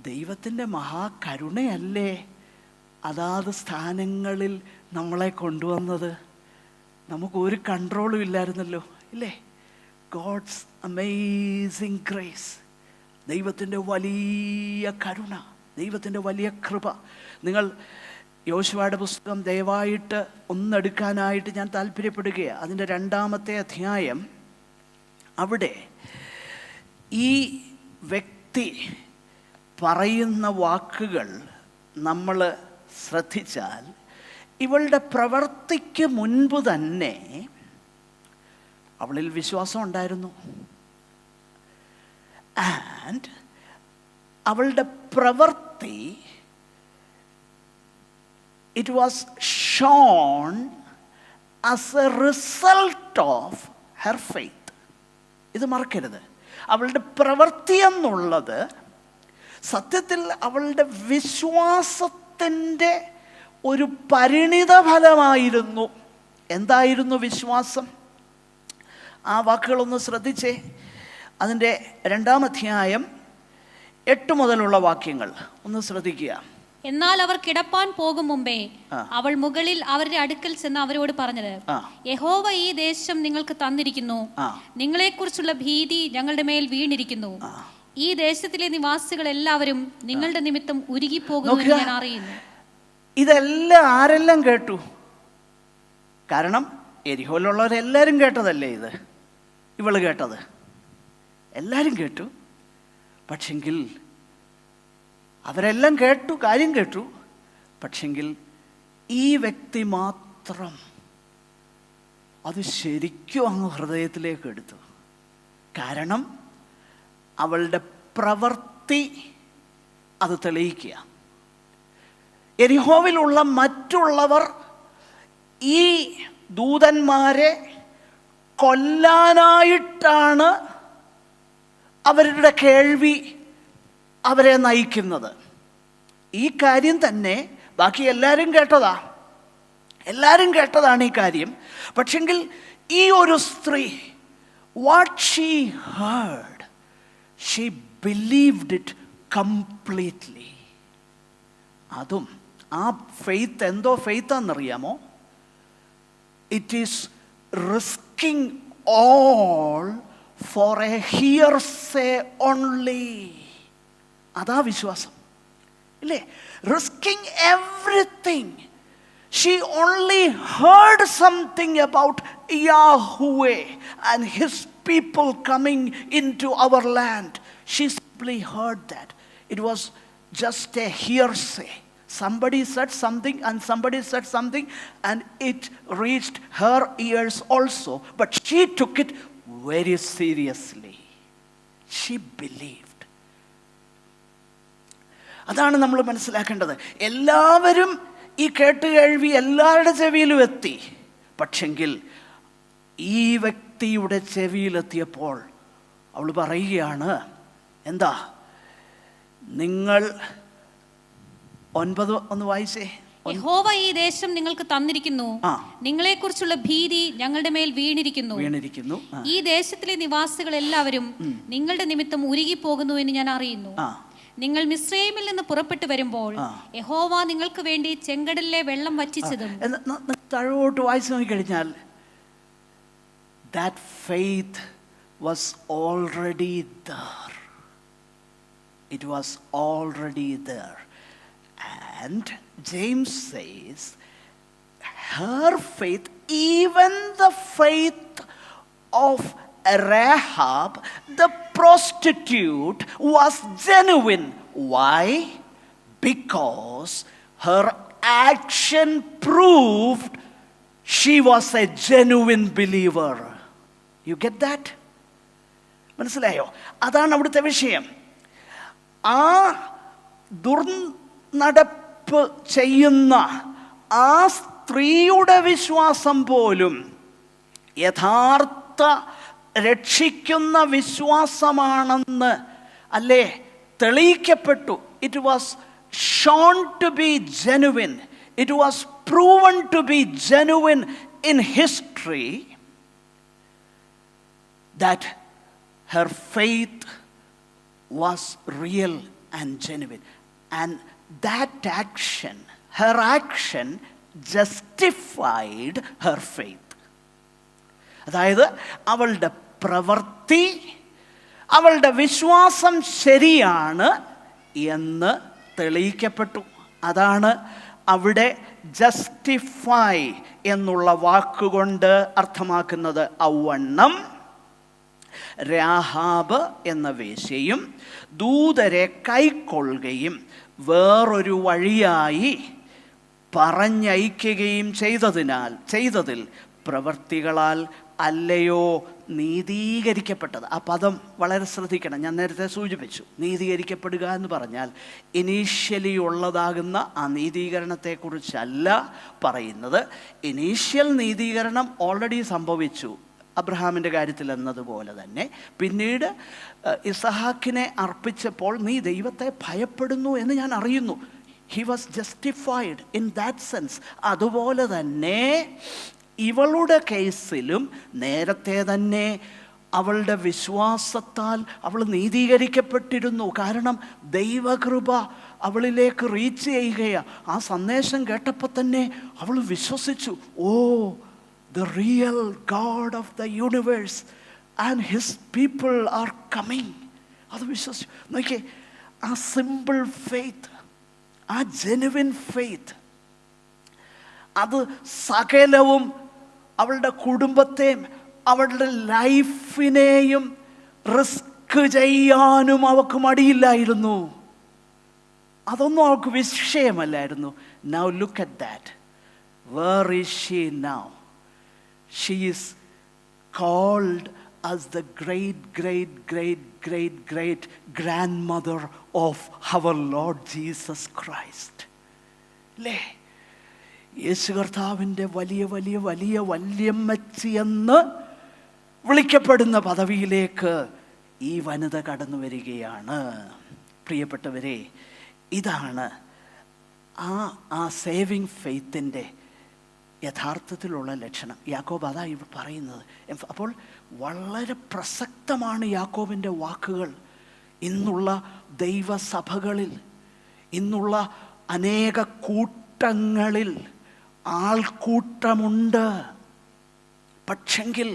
ദൈവത്തിൻ്റെ മഹാകരുണയല്ലേ അതാത് സ്ഥാനങ്ങളിൽ നമ്മളെ കൊണ്ടുവന്നത്? നമുക്കൊരു കൺട്രോളും ഇല്ലായിരുന്നല്ലോ ഇല്ലേ? ഗോഡ്സ് അമേസിങ് ഗ്രേസ്, ദൈവത്തിൻ്റെ വലിയ കരുണ, ദൈവത്തിൻ്റെ വലിയ കൃപ. നിങ്ങൾ യോശുവയുടെ പുസ്തകം ദയവായിട്ട് ഒന്നെടുക്കാനായിട്ട് ഞാൻ താല്പര്യപ്പെടുകയാണ്. അതിൻ്റെ 2-ാമത്തെ അധ്യായം. അവിടെ ഈ വ്യക്തി പറയുന്ന വാക്കുകൾ നമ്മൾ ശ്രദ്ധിച്ചാൽ ഇവളുടെ പ്രവൃത്തിക്ക് മുൻപ് തന്നെ അവളിൽ വിശ്വാസം ഉണ്ടായിരുന്നു. ആൻഡ് അവളുടെ പ്രവൃത്തി it was shown as a result of her faith. ഇത് മറക്കരുത്. അവളുടെ പ്രവൃത്തി എന്നുള്ളത് സത്യത്തിൽ അവളുടെ വിശ്വാസത്തിൻ്റെ ഒരു പരിണിത ഫലമായിരുന്നു. എന്തായിരുന്നു വിശ്വാസം? ആ വാക്കുകളൊന്ന് ശ്രദ്ധിച്ചേ. അതിൻ്റെ 2-ാം അധ്യായം 8 മുതലുള്ള വാക്യങ്ങൾ ഒന്ന് ശ്രദ്ധിക്കുക. എന്നാൽ അവർ കിടപ്പാൻ പോകും മുമ്പേ അവൾ മുകളിൽ അവരുടെ അടുക്കൽ ചെന്ന് അവരോട് പറഞ്ഞത്, യഹോവ ഈ ദേശം നിങ്ങൾക്ക് തന്നിരിക്കുന്നു, നിങ്ങളെക്കുറിച്ചുള്ള ഭീതി ഞങ്ങളുടെ മേൽ വീണിരിക്കുന്നു. ഈ ദേശത്തിലെ നിവാസികൾ എല്ലാവരും നിങ്ങളുടെ നിമിത്തം ഉരുകിപ്പോകുന്നു എന്ന് ഞാൻ അറിയുന്നു. ഇതെല്ലാം ആരെല്ലാം കേട്ടു? കാരണം എരിഹോയിലുള്ളവരെല്ലാവരും കേട്ടതല്ലേ ഇത്? ഇവള് കേട്ടത് എല്ലാവരും കേട്ടു. പക്ഷെങ്കിൽ അവരെല്ലാം കേട്ടു, കാര്യം കേട്ടു. പക്ഷെങ്കിൽ ഈ വ്യക്തി മാത്രം അത് ശരിക്കും അങ്ങ് ഹൃദയത്തിലേക്ക് എടുത്തു. കാരണം അവളുടെ പ്രവൃത്തി അത് തെളിയിക്കുക. യെരിഹോവിലുള്ള മറ്റുള്ളവർ ഈ ദൂതന്മാരെ കൊല്ലാനായിട്ടാണ് അവരുടെ കേൾവി അവരെ നയിക്കുന്നത്. ഈ കാര്യം തന്നെ ബാക്കി എല്ലാവരും കേട്ടതാണ് ഈ കാര്യം. പക്ഷെങ്കിൽ ഈ ഒരു സ്ത്രീ, what she heard, she believed it completely. അതും ആ ഫെയ്ത്ത് എന്തോ ഫെയ്ത്താണെന്നറിയാമോ? It is risking all for a hearsay only. അതാ വിശ്വാസം ഇല്ലേ? Risking everything. She only heard something about Yahweh and his people coming into our land. She simply heard that. It was just a hearsay. Somebody said something and somebody said something and it reached her ears also. But she took it very seriously. She believed. അതാണ് നമ്മൾ മനസ്സിലാക്കേണ്ടത്. എല്ലാവരും ഈ കേട്ടുകേൾവി എല്ലാവരുടെ ചെവിയിലും എത്തി. പക്ഷെങ്കിൽ ഈ വ്യക്തിയുടെ ചെവിയിലെത്തിയപ്പോൾ അവൾ പറയുകയാണ്, എന്താ? നിങ്ങൾ 9 ഒന്ന് വായിച്ചേ. യഹോവ ഈ ദേശം നിങ്ങൾക്ക് തന്നിരിക്കുന്നു, നിങ്ങളെക്കുറിച്ചുള്ള ഭീതി ഞങ്ങളുടെ മേൽ വീണിരിക്കുന്നു. ഈ ദേശത്തിലെ നിവാസികൾ എല്ലാവരും നിങ്ങളുടെ നിമിത്തം ഉരുകിപ്പോകുന്നു എന്ന് ഞാൻ അറിയുന്നു. നിങ്ങൾ മിസ്രയീമിൽ നിന്ന് പുറപ്പെട്ടു വരുമ്പോൾ യഹോവ നിങ്ങൾക്ക് വേണ്ടി ചെങ്കടലിലെ വെള്ളം വറ്റിച്ചതും. താഴോട്ട് വായിച്ചു നോക്കിക്കഴിഞ്ഞാൽ that faith was already there. It was already there. And James says her faith, even the faith of Rahab the prostitute, was genuine. Why? Because her action proved she was a genuine believer. You get that? മനസ്സിലായോ? അതാണ് അവിടുത്തെ വിഷയം. ആ ദുർനടപ്പ് ചെയ്യുന്ന ആ സ്ത്രീയുടെ വിശ്വാസം പോലും യഥാർത്ഥ രക്ഷിക്കുന്ന വിശ്വാസമാണെന്ന് അല്ലേ തെളിയിക്കപ്പെട്ടു. It was shown to be genuine. It was proven to be genuine in history that her faith was real and genuine. And that action, her action justified her faith. അതായത് അവളുടെ പ്രവൃത്തി, അവളുടെ വിശ്വാസം ശരിയാണ് എന്ന് തെളിയിക്കപ്പെട്ടു. അതാണ് അവിടെ ജസ്റ്റിഫൈ എന്നുള്ള വാക്കുകൊണ്ട് അർത്ഥമാക്കുന്നത്. ഔവണ്ണം രാഹാബ് എന്ന വേശ്യയും ദൂതരെ കൈക്കൊള്ളുകയും വേറൊരു വഴിയായി പറഞ്ഞയക്കുകയും ചെയ്തതിൽ പ്രവൃത്തികളാൽ അല്ലയോ നീതീകരിക്കപ്പെട്ടത്. ആ പദം വളരെ ശ്രദ്ധിക്കണം. ഞാൻ നേരത്തെ സൂചിപ്പിച്ചു, നീതീകരിക്കപ്പെടുക എന്ന് പറഞ്ഞാൽ ഇനീഷ്യലി ഉള്ളതാകുന്ന ആ നീതീകരണത്തെക്കുറിച്ചല്ല പറയുന്നത്. ഇനീഷ്യൽ നീതീകരണം ഓൾറെഡി സംഭവിച്ചു അബ്രഹാമിൻ്റെ കാര്യത്തിൽ എന്നതുപോലെ തന്നെ. പിന്നീട് ഇസഹാക്കിനെ അർപ്പിച്ചപ്പോൾ നീ ദൈവത്തെ ഭയപ്പെടുന്നു എന്ന് ഞാൻ അറിയുന്നു. He was justified in that sense. അതുപോലെ തന്നെ ഇവളുടെ കേസിലും നേരത്തെ തന്നെ അവളുടെ വിശ്വാസത്താൽ അവൾ നീതീകരിക്കപ്പെട്ടിരുന്നു. കാരണം ദൈവകൃപ അവളിലേക്ക് റീച്ച് ചെയ്യുകയാണ്. ആ സന്ദേശം കേട്ടപ്പോൾ തന്നെ അവൾ വിശ്വസിച്ചു. ഓ, the real God of the universe and his people are coming. അത് വിശ്വസിച്ചു. നോക്കിയേ, ആ സിമ്പിൾ ഫെയ്ത്ത്, ആ ജെനുവിൻ ഫെയ്ത്ത്, അത് സകലവും അവളുടെ കുടുംബത്തെയും അവളുടെ ലൈഫിനെയും റിസ്ക് ചെയ്യാനും അവൾക്ക് മടിയില്ലായിരുന്നു. അതൊന്നും അവൾക്ക് വിഷയമല്ലായിരുന്നു. Now look at that. Where is she now? She is called as the great, great, great, great, great grandmother of our Lord Jesus Christ. അല്ലേ? യേശു കർത്താവിൻ്റെ വലിയ വലിയ വലിയ വല്യമ്മച്ചി എന്ന് വിളിക്കപ്പെടുന്ന പദവിയിലേക്ക് ഈ വനിത കടന്നു വരികയാണ്. പ്രിയപ്പെട്ടവരെ, ഇതാണ് ആ സേവിങ് ഫെയ്ത്തിൻ്റെ യഥാർത്ഥത്തിലുള്ള ലക്ഷണം. യാക്കോബ് അതാ ഇവിടെ പറയുന്നത്. അപ്പോൾ വളരെ പ്രസക്തമാണ് യാക്കോബിൻ്റെ വാക്കുകൾ. ഇന്നുള്ള ദൈവസഭകളിൽ, ഇന്നുള്ള അനേക കൂട്ടങ്ങളിൽ ആൾക്കൂട്ടമുണ്ട്. പക്ഷെങ്കിൽ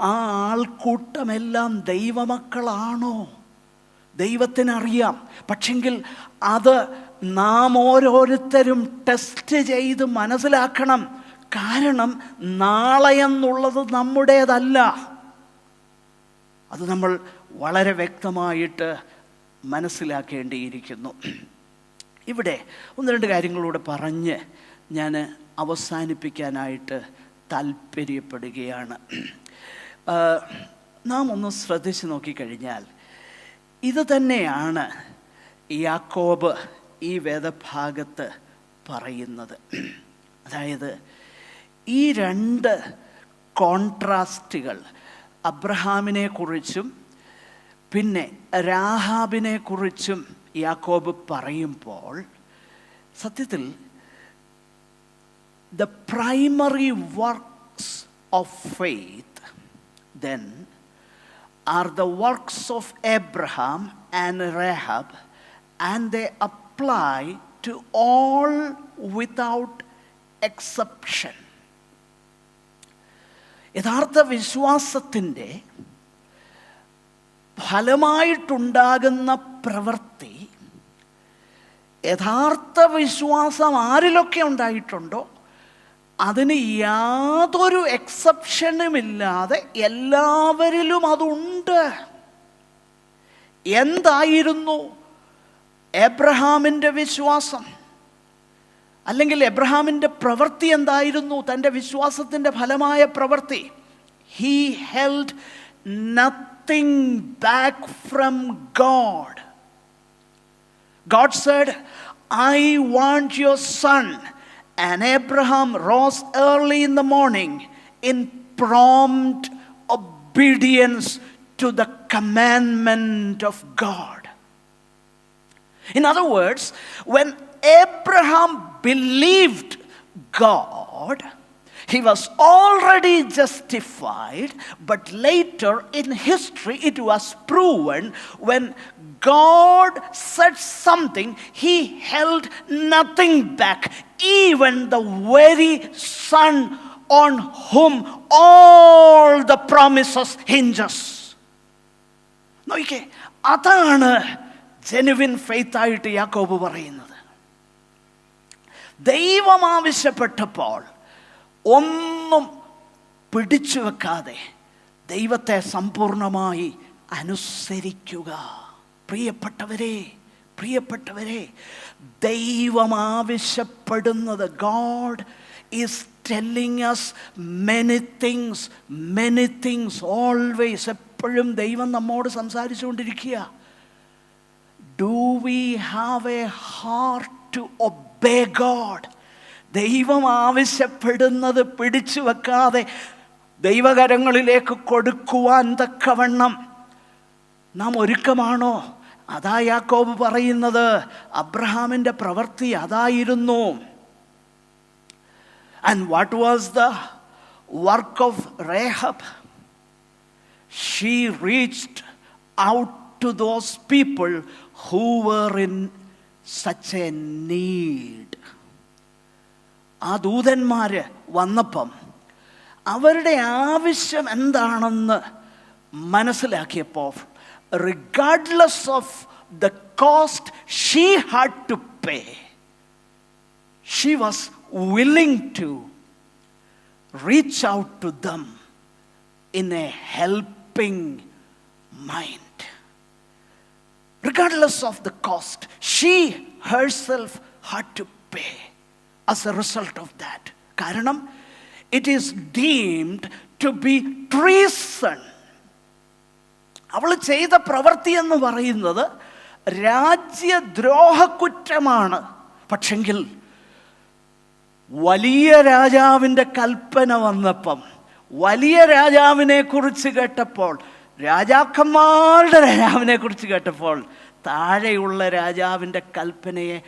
ആ ആൾക്കൂട്ടമെല്ലാം ദൈവമക്കളാണോ? ദൈവത്തിനറിയാം. പക്ഷെങ്കിൽ അത് നാം ഓരോരുത്തരും ടെസ്റ്റ് ചെയ്ത് മനസ്സിലാക്കണം. കാരണം നാളെ എന്നുള്ളത് നമ്മുടേതല്ല. അത് നമ്മൾ വളരെ വ്യക്തമായിട്ട് മനസ്സിലാക്കേണ്ടിയിരിക്കുന്നു. ഇവിടെ ഒന്ന് രണ്ട് കാര്യങ്ങളൂടെ പറഞ്ഞ് ഞാൻ അവസാനിപ്പിക്കാനായിട്ട് താല്പര്യപ്പെടുകയാണ്. നാം ഒന്ന് ശ്രദ്ധിച്ച് നോക്കിക്കഴിഞ്ഞാൽ ഇത് തന്നെയാണ് യാക്കോബ് ഈ വേദഭാഗത്ത് പറയുന്നത്. അതായത് ഈ രണ്ട് കോൺട്രാസ്റ്റുകൾ, അബ്രഹാമിനെ കുറിച്ചും പിന്നെ രാഹാബിനെ കുറിച്ചും യാക്കോബ് പറയുമ്പോൾ സത്യത്തിൽ the primary works of faith then are the works of Abraham and Rahab, and they apply to all without exception. യഥാർത്ഥ വിശ്വാസത്തിൻ്റെ ഫലമായിട്ടുണ്ടാകുന്ന പ്രവൃത്തി, യഥാർത്ഥ വിശ്വാസം ആരിലൊക്കെ ഉണ്ടായിട്ടുണ്ടോ അതിന് യാതൊരു എക്സെപ്ഷനുമില്ലാതെ എല്ലാവരിലും അതുണ്ട്. എന്തായിരുന്നു എബ്രഹാമിൻ്റെ വിശ്വാസം? അല്ലെങ്കിൽ എബ്രഹാമിൻ്റെ പ്രവൃത്തി എന്തായിരുന്നു? തൻ്റെ വിശ്വാസത്തിൻ്റെ ഫലമായ പ്രവൃത്തി. He held nothing back from God. God said, I want your son. And Abraham rose early in the morning in prompt obedience to the commandment of God. In other words, when Abraham believed God, he was already justified, but later in history it was proven when God said something, he held nothing back, even the very son on whom all the promises hinges. നോക്കിക്കേ, അതാണ് genuine faith ആയിട്ട് യാക്കോബ് പറയുന്നത്. ദൈവം ആവശ്യപ്പെട്ടപ്പോൾ ഒന്നും പിടിച്ചു വെക്കാതെ ദൈവത്തെ സമ്പൂർണമായി അനുസരിക്കുക. പ്രിയപ്പെട്ടവരെ, ദൈവം ആവശ്യപ്പെടുന്നത്, God is telling us many things always. എപ്പോഴും ദൈവം നമ്മോട് സംസാരിച്ചുകൊണ്ടിരിക്കുക. Do we have a heart to obey God? ദൈവം ആവശ്യപ്പെടുന്നത് പിടിച്ചു വെക്കാതെ ദൈവകരങ്ങളിലേക്ക് കൊടുക്കുവാൻ തക്കവണ്ണം നാം ഒരുക്കമാണോ? അതാ യാക്കോബ് പറയുന്നത്. അബ്രഹാമിൻ്റെ പ്രവൃത്തി അതായിരുന്നു. And what was the work of Rahab? She reached out to those people who were in such a need. ആ ദൂതന്മാർ വന്നപ്പം അവരുടെ ആവശ്യം എന്താണെന്ന് മനസ്സിലാക്കിയപ്പോൾ, regardless of the cost she had to pay, she was willing to reach out to them in a helping mind. Regardless of the cost, she herself had to pay as a result of that. കാരണം it is deemed to be treason. അവൾ ചെയ്ത പ്രവൃത്തി എന്ന് പറയുന്നത് രാജ്യദ്രോഹ കുറ്റമാണ്. പക്ഷെങ്കിൽ വലിയ രാജാവിൻ്റെ കൽപ്പന വന്നപ്പം, വലിയ രാജാവിനെ കുറിച്ച് കേട്ടപ്പോൾ, രാജാക്കന്മാരുടെ രാജാവിനെ കുറിച്ച് കേട്ടപ്പോൾ താഴെയുള്ള രാജാവിൻ്റെ കൽപ്പനയെ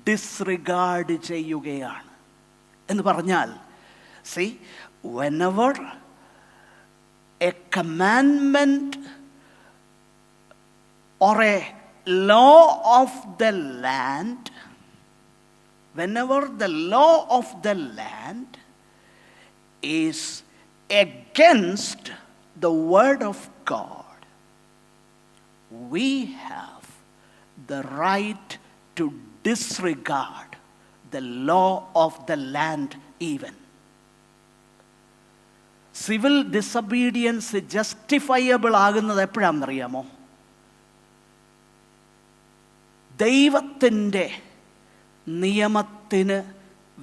ഡിസ്റിഗാർഡ് ചെയ്യുകയാണ്. എന്ന് പറഞ്ഞാൽ, see, whenever a commandment or a law of the land, whenever the law of the land is against the word of God, we have the right to disregard the law of the land even. Civil disobedience justifiable ആകുന്നത് എപ്പോഴാണെന്നറിയാമോ? ദൈവത്തിൻ്റെ നിയമത്തിന്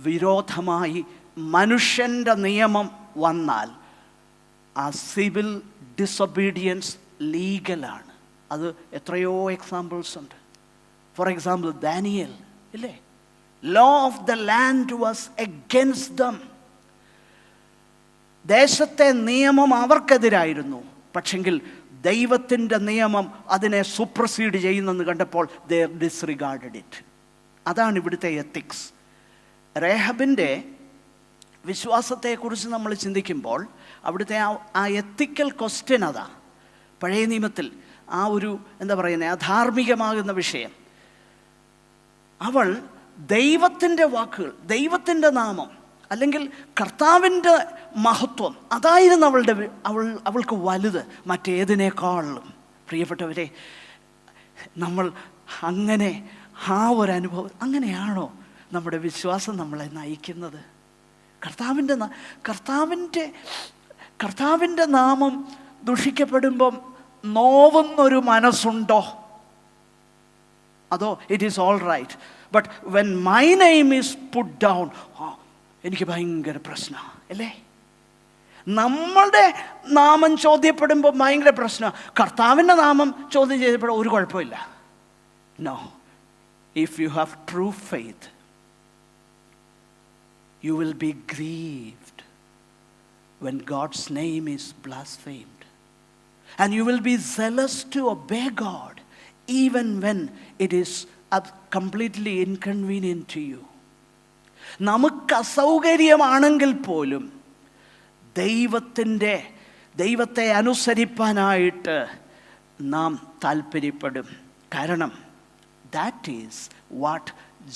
വിരോധമായി മനുഷ്യൻ്റെ നിയമം വന്നാൽ ആ civil disobedience ലീഗലാണ്. അത് എത്രയോ എക്സാമ്പിൾസ് ഉണ്ട്. ഫോർ എക്സാമ്പിൾ ദാനിയേൽ ഇല്ലേ, law of the land was against dum. ദേശത്തെ നിയമം അവർക്കെതിരായിരുന്നു, പക്ഷെങ്കിൽ ദൈവത്തിൻ്റെ നിയമം അതിനെ സൂപ്രസീഡ് ചെയ്യുന്നെന്ന് കണ്ടപ്പോൾ ദേ ഡിസ്റിഗാർഡഡ് ഇറ്റ്. അതാണ് ഇവിടുത്തെ എത്തിക്സ്. രേഹബിൻ്റെ വിശ്വാസത്തെക്കുറിച്ച് നമ്മൾ ചിന്തിക്കുമ്പോൾ അവിടുത്തെ ആ എത്തിക്കൽ ക്വസ്റ്റ്യൻ അതാ. പഴയ നിയമത്തിൽ ആ ഒരു എന്താ പറയുന്നത്, അധാർമികമാകുന്ന വിഷയം. അവൾ ദൈവത്തിൻ്റെ വാക്കുകൾ, ദൈവത്തിൻ്റെ നാമം, അല്ലെങ്കിൽ കർത്താവിൻ്റെ മഹത്വം, അതായിരുന്നു അവൾക്ക് വലുത് മറ്റേതിനേക്കാളും. പ്രിയപ്പെട്ടവരെ, നമ്മൾ അങ്ങനെ ആ ഒരു അനുഭവം, അങ്ങനെയാണോ നമ്മുടെ വിശ്വാസം നമ്മളെ നയിക്കുന്നത്? കർത്താവിൻ്റെ നാമം ദുഷിക്കപ്പെടുമ്പം നോവുന്നൊരു മനസ്സുണ്ടോ? അതോ it is all right, but when my name is put down, എനിക്ക് ഭയങ്കര പ്രശ്നമാണ് അല്ലേ? നമ്മളുടെ നാമം ചോദ്യപ്പെടുമ്പോൾ ഭയങ്കര പ്രശ്നമാണ്. കർത്താവിൻ്റെ നാമം ചോദ്യം ചെയ്തപ്പോൾ ഒരു കുഴപ്പമില്ല. No, if you have true faith, you will be grieved when God's name is blasphemed, and you will be zealous to obey God even when it is completely inconvenient to you. നമുക്ക് അസൗകര്യമാണെങ്കിൽ പോലും ദൈവത്തെ അനുസരിപ്പാനായിട്ട് നാം താല്പര്യപ്പെടും. കാരണം that is what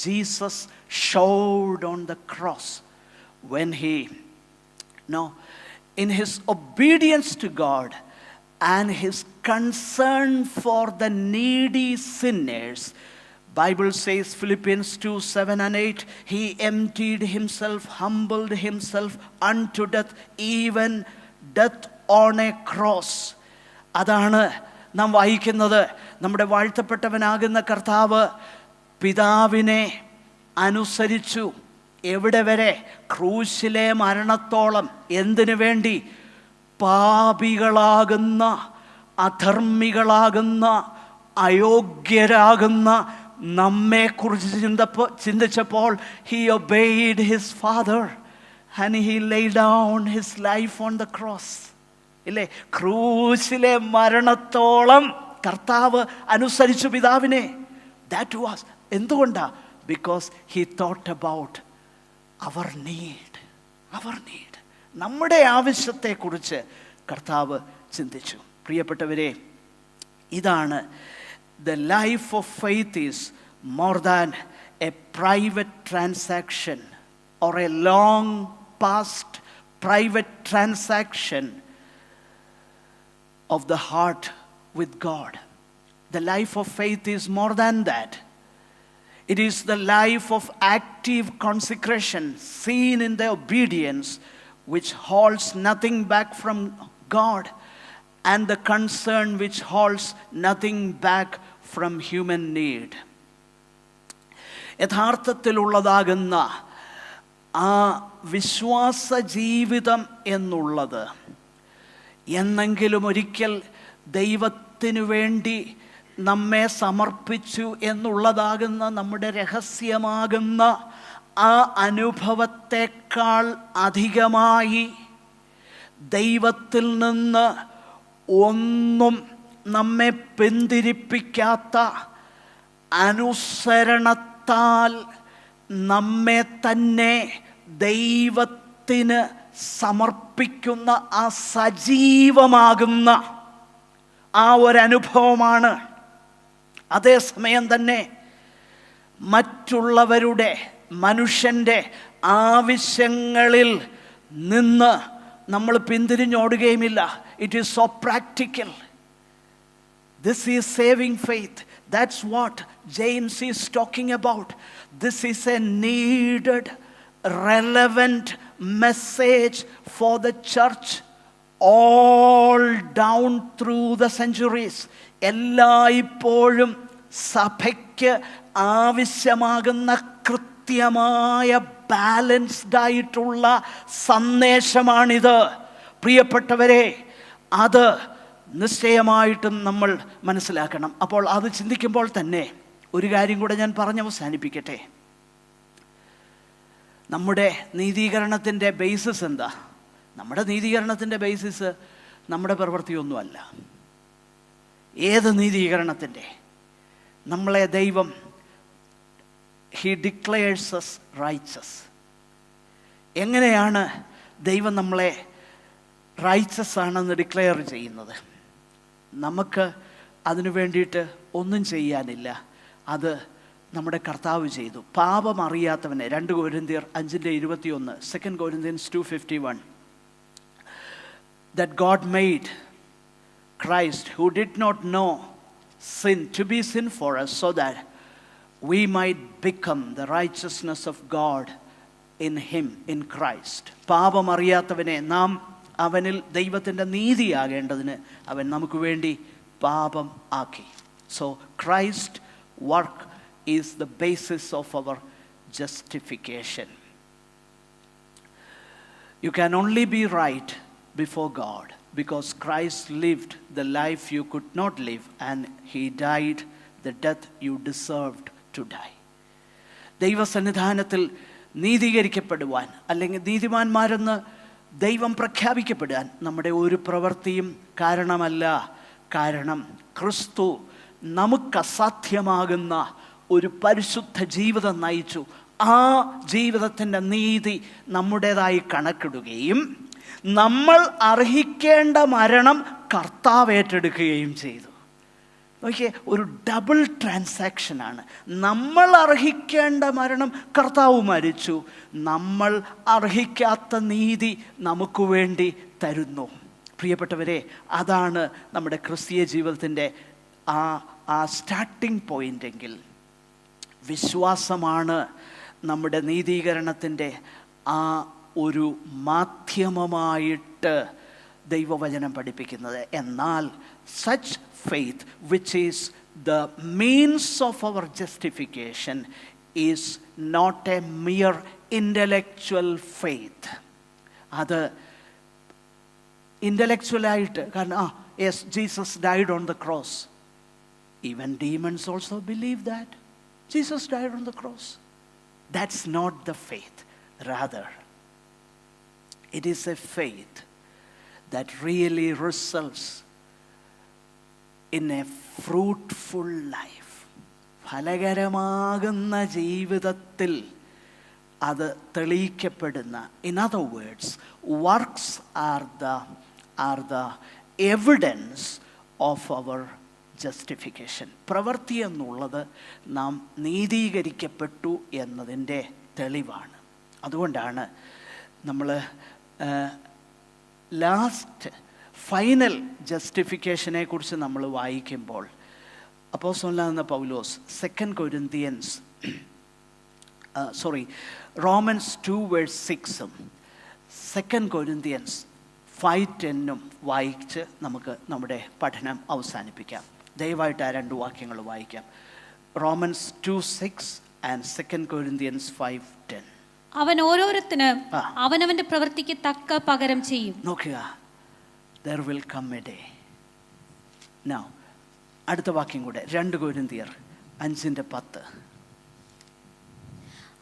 Jesus showed on the cross when he, in his obedience to God and his concern for the needy sinners. Bible says, Philippians 2:7-8, he emptied himself, humbled himself unto death, even death on a cross. അതാണ് നാം വായിക്കുന്നത്. നമ്മുടെ വാഴ്ത്തപ്പെട്ടവനാകുന്ന കർത്താവ് പിതാവിനെ അനുസരിച്ചു. എവിടെ വരെ? ക്രൂശിലെ മരണത്തോളം. എന്തിനു വേണ്ടി? പാപികളാകുന്ന, അധർമ്മികളാകുന്ന, അയോഗ്യരാകുന്ന നമ്മെക്കുറിച്ച് ചിന്തിച്ചപ്പോൾ he obeyed his father and he laid down his life on the cross. ഇല്ലേ? ക്രൂശിലെ മരണത്തോളം കർത്താവ് അനുസരിച്ചു പിതാവിനെ. That was എന്തുകൊണ്ടാ? Because he thought about our need. നമ്മുടെ ആവശ്യത്തെക്കുറിച്ച് കർത്താവ് ചിന്തിച്ചു. പ്രിയപ്പെട്ടവരെ, ഇതാണ് the life of faith is more than a private transaction or a long past private transaction of the heart with God. The life of faith is more than that. It is the life of active consecration seen in the obedience which holds nothing back from God, and the concern which holds nothing back from human need. യഥാർത്ഥത്തിലുള്ളതാകുന്ന ആ വിശ്വാസ ജീവിതം എന്നുള്ളത് എന്നെങ്കിലും ഒരിക്കൽ ദൈവത്തിനു വേണ്ടി നമ്മെ സമർപ്പിച്ചു എന്നുള്ളതാകുന്ന നമ്മുടെ രഹസ്യമാകുന്ന ആ അനുഭവത്തെക്കാൾ അധികമായി ദൈവത്തിൽ നിന്ന് ഒന്നും നമ്മെ പിന്തിരിപ്പിക്കാത്ത അനുസരണത്താൽ നമ്മെ തന്നെ ദൈവത്തിന് സമർപ്പിക്കുന്ന ആ സജീവമാകുന്ന ആ ഒരനുഭവമാണ്. അതേസമയം തന്നെ മറ്റുള്ളവരുടെ മനുഷ്യൻ്റെ ആവശ്യങ്ങളിൽ നിന്ന് നമ്മൾ പിന്തിരിഞ്ഞോടുകയുമില്ല. It is so practical. This is saving faith. That's what James is talking about. This is a needed, relevant message for the church all down through the centuries. എല്ലായ്പ്പോഴും സഭയ്ക്ക് ആവശ്യമാകുന്ന കൃത്യമായ ബാലൻസ്ഡ് ആയിട്ടുള്ള സന്ദേശമാണിത്. പ്രിയപ്പെട്ടവരെ, അത് നിശ്ചയമായിട്ടും നമ്മൾ മനസ്സിലാക്കണം. അപ്പോൾ അത് ചിന്തിക്കുമ്പോൾ തന്നെ ഒരു കാര്യം കൂടെ ഞാൻ പറഞ്ഞ് അവസാനിപ്പിക്കട്ടെ. നമ്മുടെ നീതീകരണത്തിൻ്റെ ബേസിസ് എന്താ? നമ്മുടെ നീതീകരണത്തിൻ്റെ ബേസിസ് നമ്മുടെ പ്രവൃത്തിയൊന്നുമല്ല. ഏത് നീതീകരണത്തിൻ്റെ? നമ്മളെ ദൈവം ഹി ഡിക്ലെയർസ് us righteous. എങ്ങനെയാണ് ദൈവം നമ്മളെ റൈച്ചസ് ആണെന്ന് ഡിക്ലെയർ ചെയ്യുന്നത്? നമുക്ക് അതിനു വേണ്ടിയിട്ട് ഒന്നും ചെയ്യാനില്ല. അത് നമ്മുടെ കർത്താവ് ചെയ്തു. പാപം അറിയാത്തവനെ 2 കൊരിന്ത്യർ 5:21, 2 Corinthians 2:51, that God made Christ who did not know sin to be sin for us so that we might become the righteousness of God in him, in Christ. പാപം അറിയാത്തവനെ നാം അവനിൽ ദൈവത്തിൻ്റെ നീതിയാകേണ്ടതിന് അവൻ നമുക്ക് വേണ്ടി പാപം ആക്കി. So Christ work is the basis of our justification. You can only be right before God because Christ lived the life you could not live and he died the death you deserved to die. ദൈവസന്നിധാനത്തിൽ നീതീകരിക്കപ്പെടുവാൻ അല്ലെങ്കിൽ നീതിമാന്മാരെന്ന് ദൈവം പ്രഖ്യാപിക്കപ്പെടാൻ നമ്മുടെ ഒരു പ്രവൃത്തിയും കാരണമല്ല. കാരണം ക്രിസ്തു നമുക്കസാധ്യമാകുന്ന ഒരു പരിശുദ്ധ ജീവിതം നയിച്ചു. ആ ജീവിതത്തിൻ്റെ നീതി നമ്മുടേതായി കണക്കിടുകയും നമ്മൾ അർഹിക്കേണ്ട മരണം കർത്താവ് ഏറ്റെടുക്കുകയും ചെയ്തു. നോക്കിയേ, ഒരു ഡബിൾ ട്രാൻസാക്ഷനാണ്. നമ്മൾ അർഹിക്കേണ്ട മരണം കർത്താവ് മരിച്ചു, നമ്മൾ അർഹിക്കാത്ത നീതി നമുക്ക് വേണ്ടി തരുന്നു. പ്രിയപ്പെട്ടവരെ, അതാണ് നമ്മുടെ ക്രിസ്തീയ ജീവിതത്തിൻ്റെ ആ സ്റ്റാർട്ടിംഗ് പോയിൻ്റെങ്കിൽ വിശ്വാസമാണ് നമ്മുടെ നീതീകരണത്തിൻ്റെ ആ ഒരു മാധ്യമമായിട്ട് ദൈവവചനം പഠിപ്പിക്കുന്നത്. എന്നാൽ such faith which is the means of our justification is not a mere intellectual faith. അത് ഇൻ്റലക്ച്വലായിട്ട്, കാരണം yes, Jesus died on the cross. Even demons also believe that Jesus died on the cross. That's not the faith. Rather, it is a faith that really results in a fruitful life. ഫലകരമാകുന്ന ജീവിതത്തിൽ അത് തെളിയിക്കപ്പെടുന്ന, in other words, works are the evidence of our justification. പ്രവൃത്തി എന്നുള്ളത് നാം നീതീകരിക്കപ്പെട്ടു എന്നതിൻ്റെ തെളിവാണ്. അതുകൊണ്ടാണ് നമ്മൾ last final ജസ്റ്റിഫിക്കേഷനെ കുറിച്ച് നമ്മൾ വായിക്കുമ്പോൾ അപ്പോസ്തലനായ പൗലോസ് റോമൻസ് 2:6 2 Corinthians 5:10 വായിച്ച് നമുക്ക് നമ്മുടെ പഠനം അവസാനിപ്പിക്കാം. ദയവായിട്ട് ആ 2 വാക്യങ്ങൾ വായിക്കാം. Romans 2:6 and 2 Corinthians 5:10. അവൻ ഓരോരുത്തന് അവനവന്റെ പ്രവൃത്തിക്ക് തക്ക പകരം ചെയ്യും. നോക്കുക, there will come a day. Now അടുത്ത വാക്യം കൂടെ 2 കൊരിന്ത്യർ 5:10.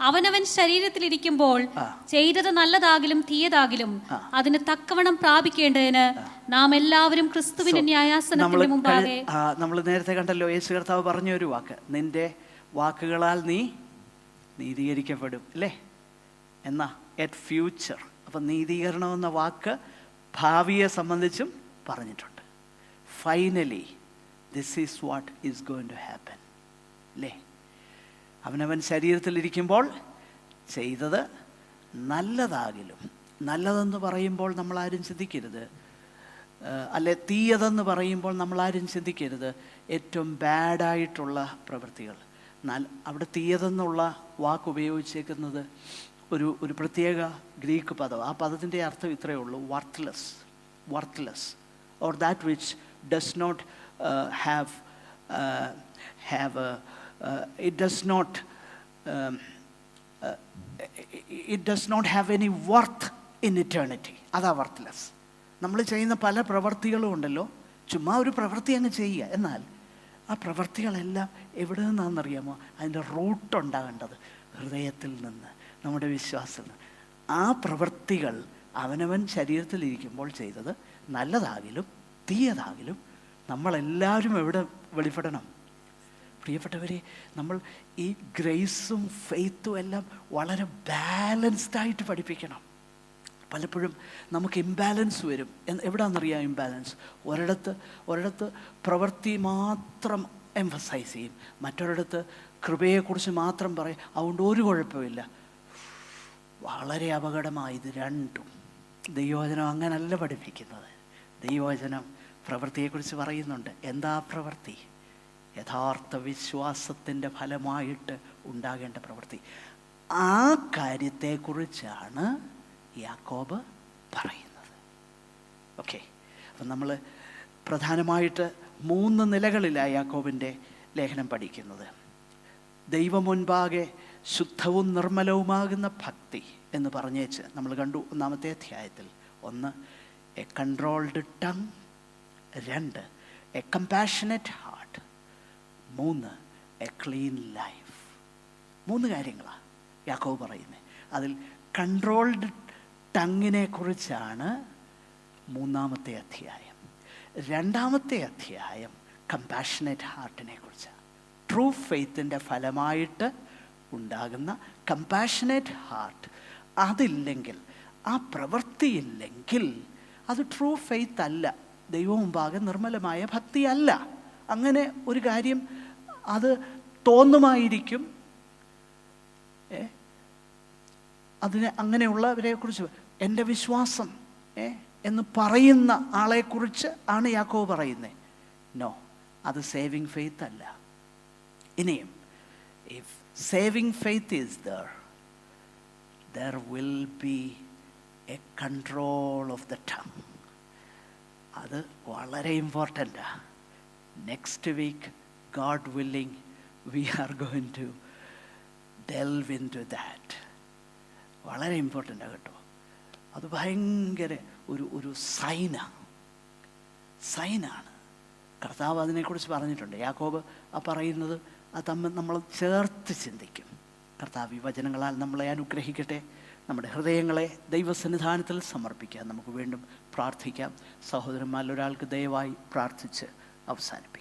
അവനവൻ ശരീരത്തിലിരിക്കുമ്പോൾ ചെയ്തത് നല്ലതാകിലും തീയതാകിലും അതിന് തക്കവണ്ണം പ്രാപിക്കേണ്ടതിന് നാം എല്ലാവരും ക്രിസ്തുവിന്റെ ന്യായാസനത്തിന്റെ മുമ്പാകെ. നമ്മൾ നേരത്തെ കണ്ടല്ലോ, യേശു കർത്താവ് പറഞ്ഞ ഒരു വാക്ക്, നിന്റെ വാക്കുകളാൽ നീ നീതീകരിക്കപ്പെടും അല്ലേ എന്നാ എറ്റ് ഫ്യൂച്ചർ. അപ്പം നീതീകരണം എന്ന വാക്ക് ഭാവിയെ സംബന്ധിച്ചും പറഞ്ഞിട്ടുണ്ട്. Finally this is what is going to happen അല്ലേ. അവനവൻ ശരീരത്തിലിരിക്കുമ്പോൾ ചെയ്തത് നല്ലതാകിലും, നല്ലതെന്ന് പറയുമ്പോൾ നമ്മളാരും ചിന്തിക്കരുത്, അല്ലെ തീയതെന്ന് പറയുമ്പോൾ നമ്മളാരും ചിന്തിക്കരുത് ഏറ്റവും ബാഡായിട്ടുള്ള പ്രവൃത്തികൾ. അവിടെ തീയതെന്നുള്ള വാക്ക് ഉപയോഗിച്ചേക്കുന്നത് ഒരു പ്രത്യേക ഗ്രീക്ക് പദം. ആ പദത്തിൻ്റെ അർത്ഥം ഇത്രയേ ഉള്ളൂ, worth or that which does not it does not have any worth in eternity. അതാ വർത്ത്ലെസ്. നമ്മൾ ചെയ്യുന്ന പല പ്രവർത്തികളും ഉണ്ടല്ലോ, ചുമ്മാ ഒരു പ്രവൃത്തി അങ്ങ് ചെയ്യുക, എന്നാൽ ആ പ്രവൃത്തികളെല്ലാം എവിടെ നിന്നാണെന്നറിയാമോ? അതിൻ്റെ റൂട്ട് ഉണ്ടാകേണ്ടത് ഹൃദയത്തിൽ നിന്ന്, നമ്മുടെ വിശ്വാസത്തിൽ നിന്ന്. ആ പ്രവൃത്തികൾ അവനവൻ ശരീരത്തിലിരിക്കുമ്പോൾ ചെയ്തത് നല്ലതാകിലും തീയതാകിലും നമ്മളെല്ലാവരും എവിടെ വെളിപ്പെടണം? പ്രിയപ്പെട്ടവരെ, നമ്മൾ ഈ ഗ്രേസും ഫെയ്ത്തും എല്ലാം വളരെ ബാലൻസ്ഡായിട്ട് പഠിപ്പിക്കണം. പലപ്പോഴും നമുക്ക് ഇംബാലൻസ് വരും. എവിടെയാണെന്നറിയാം ഇംബാലൻസ്? ഒരിടത്ത് പ്രവൃത്തി മാത്രം എംഫസൈസ് ചെയ്യും, മറ്റൊരിടത്ത് കൃപയെക്കുറിച്ച് മാത്രം പറയും. അതുകൊണ്ട് ഒരു കുഴപ്പമില്ല. വളരെ അപകടമായത് രണ്ടും. ദൈവവചനം അങ്ങനല്ല പഠിപ്പിക്കുന്നത്. ദൈവവചനം പ്രവൃത്തിയെക്കുറിച്ച് പറയുന്നുണ്ട്. എന്താ പ്രവൃത്തി? യഥാർത്ഥ വിശ്വാസത്തിൻ്റെ ഫലമായിട്ട് ഉണ്ടാകേണ്ട പ്രവൃത്തി. ആ കാര്യത്തെക്കുറിച്ചാണ് യാക്കോബ് പറയുന്നത്. ഓക്കെ, അപ്പം നമ്മൾ പ്രധാനമായിട്ട് 3 നിലകളിലാണ് യാക്കോബിൻ്റെ ലേഖനം പഠിക്കുന്നത്. ദൈവമുൻപാകെ ശുദ്ധവും നിർമ്മലവുമാകുന്ന ഭക്തി എന്ന് പറഞ്ഞേച്ച് നമ്മൾ കണ്ടു 1-ാമത്തെ അധ്യായത്തിൽ. 1, A controlled tongue. 2, A compassionate heart. 3, A clean life. 3 കാര്യങ്ങളാണ് യാക്കോബ് പറയുന്നത്. അതിൽ കൺട്രോൾഡ് ടങ്ങിനെ കുറിച്ചാണ് 3-ാമത്തെ അധ്യായം. 2-ാമത്തെ അധ്യായം കമ്പാഷനറ്റ് ഹാർട്ടിനെ കുറിച്ചാണ്. ട്രൂ ഫെയ്ത്തിൻ്റെ ഫലമായിട്ട് ഉണ്ടാകുന്ന കമ്പാഷനറ്റ് ഹാർട്ട് അതില്ലെങ്കിൽ, ആ പ്രവൃത്തിയില്ലെങ്കിൽ അത് ട്രൂ ഫെയ്ത്ത് അല്ല, ദൈവം മുമ്പാകെ നിർമ്മലമായ ഭക്തി അല്ല. അങ്ങനെ ഒരു കാര്യം അത് തോന്നുമായിരിക്കും. അതിനെ അങ്ങനെയുള്ളവരെ കുറിച്ച് എൻ്റെ വിശ്വാസം എന്ന് പറയുന്ന ആളെക്കുറിച്ച് ആണ് യാക്കോബ് പറയുന്നത്. നോ, അത് സേവിങ് ഫെയ്ത്ത് അല്ല. ഇനിയും if saving faith is there will be a control of the tongue. അത് വളരെ ഇമ്പോർട്ടൻ്റാണ്. Next week God willing we are going to delve into that. വളരെ ഇമ്പോർട്ടൻ്റാണ് കേട്ടോ. അത് ഭയങ്കര ഒരു സൈനാണ്. കർത്താവ് അതിനെക്കുറിച്ച് പറഞ്ഞിട്ടുണ്ട്. യാക്കോബ് ആ പറയുന്നത് അത് തമ്മിൽ നമ്മൾ ചേർത്ത് ചിന്തിക്കും. കർത്താവ് ഈ വചനങ്ങളാൽ നമ്മളെ അനുഗ്രഹിക്കട്ടെ. നമ്മുടെ ഹൃദയങ്ങളെ ദൈവസന്നിധാനത്തിൽ സമർപ്പിക്കാം. നമുക്ക് വീണ്ടും പ്രാർത്ഥിക്കാം. സഹോദരന്മാരിൽ ഒരാൾക്ക് ദയവായി പ്രാർത്ഥിച്ച് അവസാനിപ്പിക്കാം.